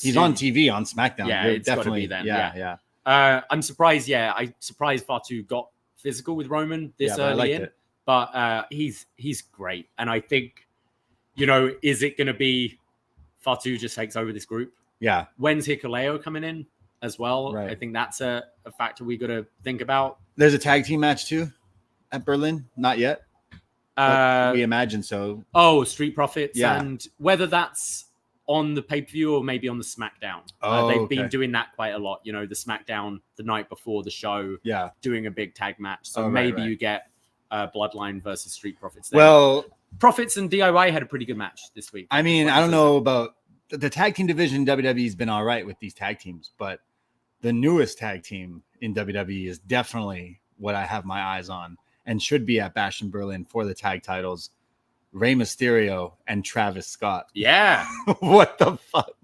C: he's on TV on SmackDown.
B: Yeah, it's definitely then.
C: Yeah.
B: I'm surprised. Yeah, I'm surprised Fatu got physical with Roman this early in. But he's great. And I think, is it going to be Fatu just takes over this group?
C: Yeah.
B: When's Hikuleo coming in as well?
C: Right.
B: I think that's a factor we got to think about.
C: There's a tag team match too at Berlin. Not yet. We imagine so.
B: Oh, Street Profits. Yeah. And whether that's on the pay-per-view or maybe on the SmackDown. They've been doing that quite a lot. The SmackDown the night before the show.
C: Yeah.
B: Doing a big tag match. So maybe you get Bloodline versus Street Profits.
C: There. Well,
B: Profits and DIY had a pretty good match this week.
C: I mean, I don't know about the tag team division. WWE's been all right with these tag teams, but the newest tag team in WWE is definitely what I have my eyes on and should be at Bash in Berlin for the tag titles. Rey Mysterio and Travis Scott.
B: Yeah.
C: What the fuck?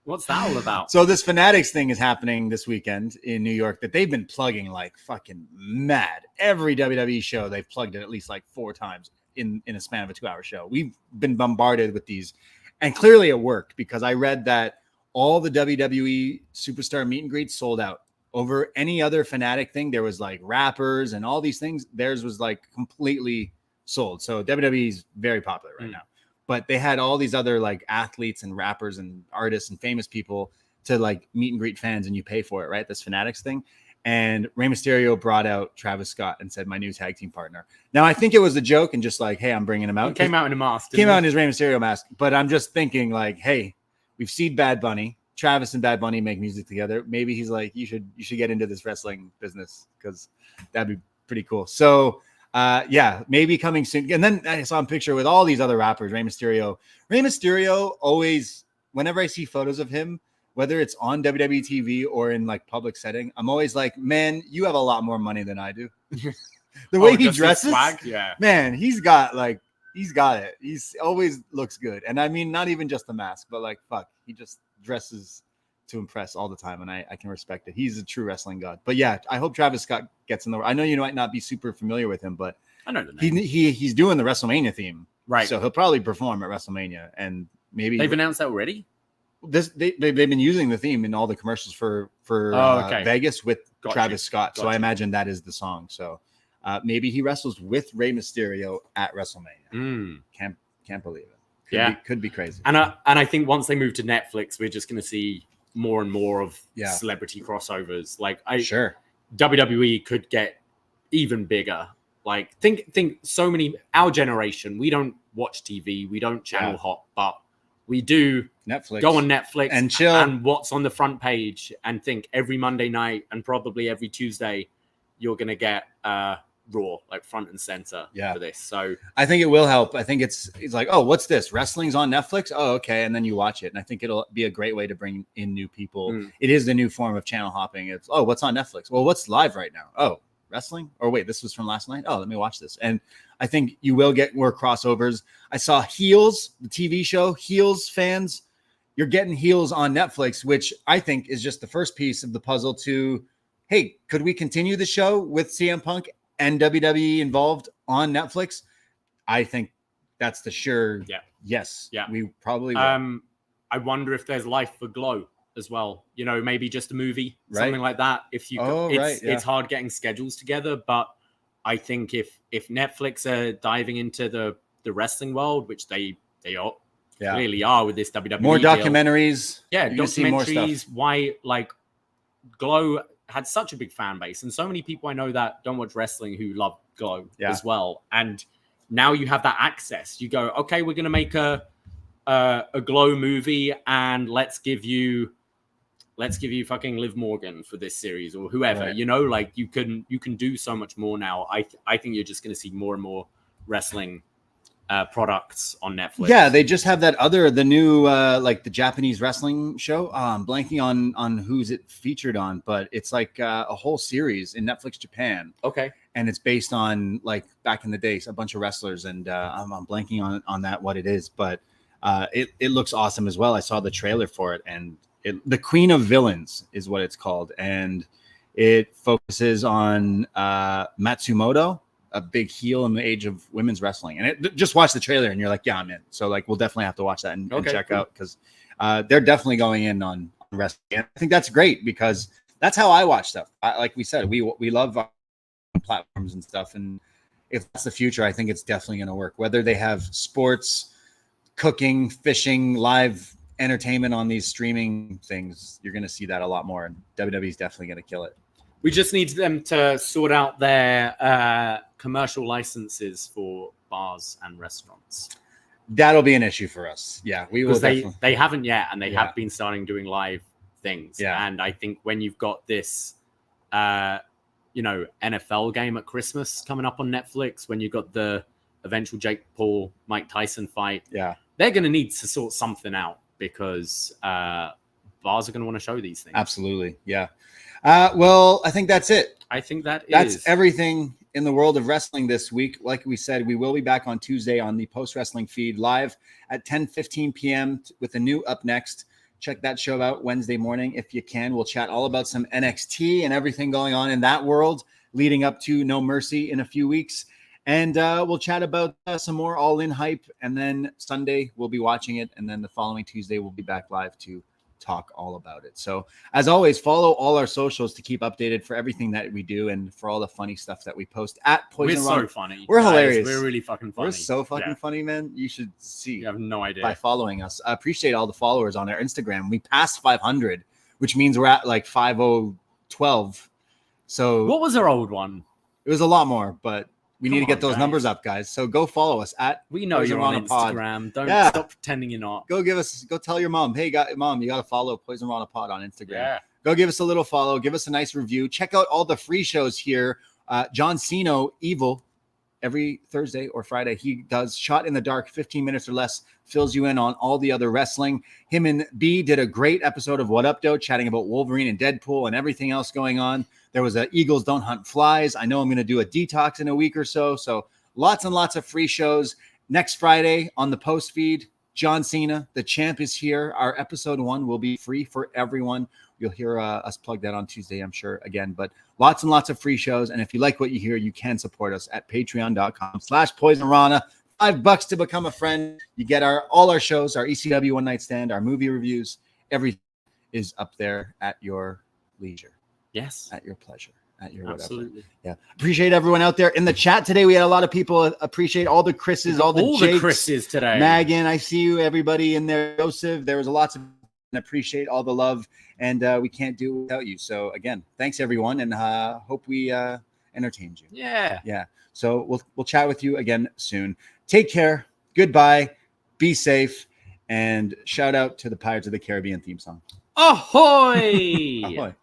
B: What's that all about?
C: So this Fanatics thing is happening this weekend in New York that they've been plugging like fucking mad. Every WWE show, they've plugged it at least like 4 times in a span of a 2-hour show. We've been bombarded with these, and clearly it worked because I read that all the WWE superstar meet and greets sold out. Over any other Fanatic thing, there was like rappers and all these things. Theirs was like completely sold. So WWE is very popular right now. But they had all these other like athletes and rappers and artists and famous people to like meet and greet fans, and you pay for it, right? This Fanatics thing. And Rey Mysterio brought out Travis Scott and said, "My new tag team partner." Now, I think it was a joke and just like, hey, I'm bringing him out.
B: He came out in a mask.
C: Came out in his Rey Mysterio mask. But I'm just thinking like, hey, we've seen Bad Bunny. Travis and Bad Bunny make music together. Maybe he's like, you should get into this wrestling business because that'd be pretty cool. So maybe coming soon. And then I saw a picture with all these other rappers. Rey Mysterio always, whenever I see photos of him, whether it's on WWE TV or in like public setting, I'm always like, man, you have a lot more money than I do. The way he
B: just his
C: dresses,
B: swag? Yeah.
C: man, he's got it. He's always looks good. And I mean, not even just the mask, but like, fuck, he just dresses to impress all the time. And I can respect it. He's a true wrestling god. But yeah, I hope Travis Scott gets in the, I know you might not be super familiar with him, but
B: I know the name.
C: He's doing the WrestleMania theme.
B: Right.
C: So he'll probably perform at WrestleMania, and maybe
B: They've announced that already?
C: They've been using the theme in all the commercials for Vegas with Travis Scott. So I imagine that is the song. So maybe he wrestles with Rey Mysterio at WrestleMania. Can't believe it. Could be crazy.
B: And I think once they move to Netflix, we're just going to see more and more of celebrity crossovers. Like WWE could get even bigger. Like think so many, our generation, we don't watch TV, we don't channel hop, but we do go on Netflix
C: and chill
B: and what's on the front page and think every Monday night and probably every Tuesday you're going to get Raw like front and center for this. So
C: I think it will help. I think it's like, oh, what's this? Wrestling's on Netflix? Oh, okay. And then you watch it. And I think it'll be a great way to bring in new people. It is the new form of channel hopping. It's, oh, what's on Netflix? Well, what's live right now? Oh, wrestling? Or wait, this was from last night? Oh, let me watch this. And I think you will get more crossovers. I saw Heels, the TV show, Heels fans. You're getting Heels on Netflix, which I think is just the first piece of the puzzle to, hey, could we continue the show with CM Punk and WWE involved on Netflix? I think that's the sure yes. Yeah, we probably will.
B: I wonder if there's life for Glow as well, you know, maybe just a movie, something like that. If you, it's hard getting schedules together, but I think if Netflix are diving into the wrestling world, which they really are with this WWE
C: more documentaries,
B: documentaries. Why, like, Glow had such a big fan base, and so many people I know that don't watch wrestling who love Glow as well. And now you have that access. You go, okay, we're gonna make a Glow movie, and let's give you fucking Liv Morgan for this series or whoever, you know, like you can do so much more now. I think you're just going to see more and more wrestling products on Netflix.
C: Yeah. They just have the new, like the Japanese wrestling show. I'm blanking on who's it featured on, but it's like a whole series in Netflix Japan.
B: Okay.
C: And it's based on like back in the days, a bunch of wrestlers. And I'm blanking on that, what it is, but it looks awesome as well. I saw the trailer for it, and the Queen of Villains is what it's called, and it focuses on Matsumoto, a big heel in the age of women's wrestling. And just watch the trailer, and you're like, yeah, I'm in. So like, we'll definitely have to watch that and check out, because they're definitely going in on wrestling. And I think that's great, because that's how I watch stuff. Like we said, we love platforms and stuff, and if that's the future, I think it's definitely going to work. Whether they have sports, cooking, fishing, live entertainment on these streaming things, you're going to see that a lot more, and WWE is definitely going to kill it.
B: We just need them to sort out their commercial licenses for bars and restaurants.
C: That'll be an issue for us. Yeah, we will.
B: They haven't yet, and they have been starting doing live things. Yeah, and I think when you've got this, NFL game at Christmas coming up on Netflix, when you've got the eventual Jake Paul Mike Tyson fight, they're going to need to sort something out, because bars are going to want to show these things.
C: Absolutely. Yeah. Well, I think that's it.
B: I think
C: that's everything in the world of wrestling this week. Like we said, we will be back on Tuesday on the Post Wrestling feed live at 10:15 p.m. with a new Up Next. Check that show out Wednesday morning if you can. We'll chat all about some NXT and everything going on in that world leading up to No Mercy in a few weeks. And we'll chat about some more All In hype. And then Sunday, we'll be watching it. And then the following Tuesday, we'll be back live to talk all about it. So as always, follow all our socials to keep updated for everything that we do and for all the funny stuff that we post at Poisonrana.
B: We're so funny.
C: We're hilarious.
B: We're really fucking funny.
C: We're so fucking funny, man. You should see.
B: You have no idea.
C: By following us. I appreciate all the followers on our Instagram. We passed 500, which means we're at like 5012. So
B: what was our old one?
C: It was a lot more, but we need to get those numbers up, guys. So go follow us at.
B: We know you're on Instagram. Don't stop pretending you're not.
C: Go tell your mom, hey, mom, you got to follow Poisonrana Pod on Instagram.
B: Yeah.
C: Go give us a little follow. Give us a nice review. Check out all the free shows here. John Cena, Evil, every Thursday or Friday. He does Shot in the Dark, 15 minutes or less, fills you in on all the other wrestling. Him and B did a great episode of What Up, Doe, chatting about Wolverine and Deadpool and everything else going on. There was a Eagles Don't Hunt Flies. I know I'm going to do a detox in a week or so. So lots and lots of free shows. Next Friday on the post feed, John Cena, the champ, is here. Our episode 1 will be free for everyone. You'll hear us plug that on Tuesday, I'm sure, again. But lots and lots of free shows. And if you like what you hear, you can support us at patreon.com/Poisonrana. $5 to become a friend. You get all our shows, our ECW One Night Stand, our movie reviews. Everything is up there at your leisure.
B: Yes.
C: At your pleasure. At your whatever.
B: Absolutely.
C: Yeah. Appreciate everyone out there in the chat today. We had a lot of people. Appreciate all the Chris's, all the
B: Chris's today.
C: Megan, I see you. Everybody in there. Joseph, there was lots of. Appreciate all the love, and we can't do it without you. So again, thanks everyone, and hope we entertained you.
B: Yeah.
C: So we'll chat with you again soon. Take care. Goodbye. Be safe, and shout out to the Pirates of the Caribbean theme song.
B: Ahoy!
C: Ahoy.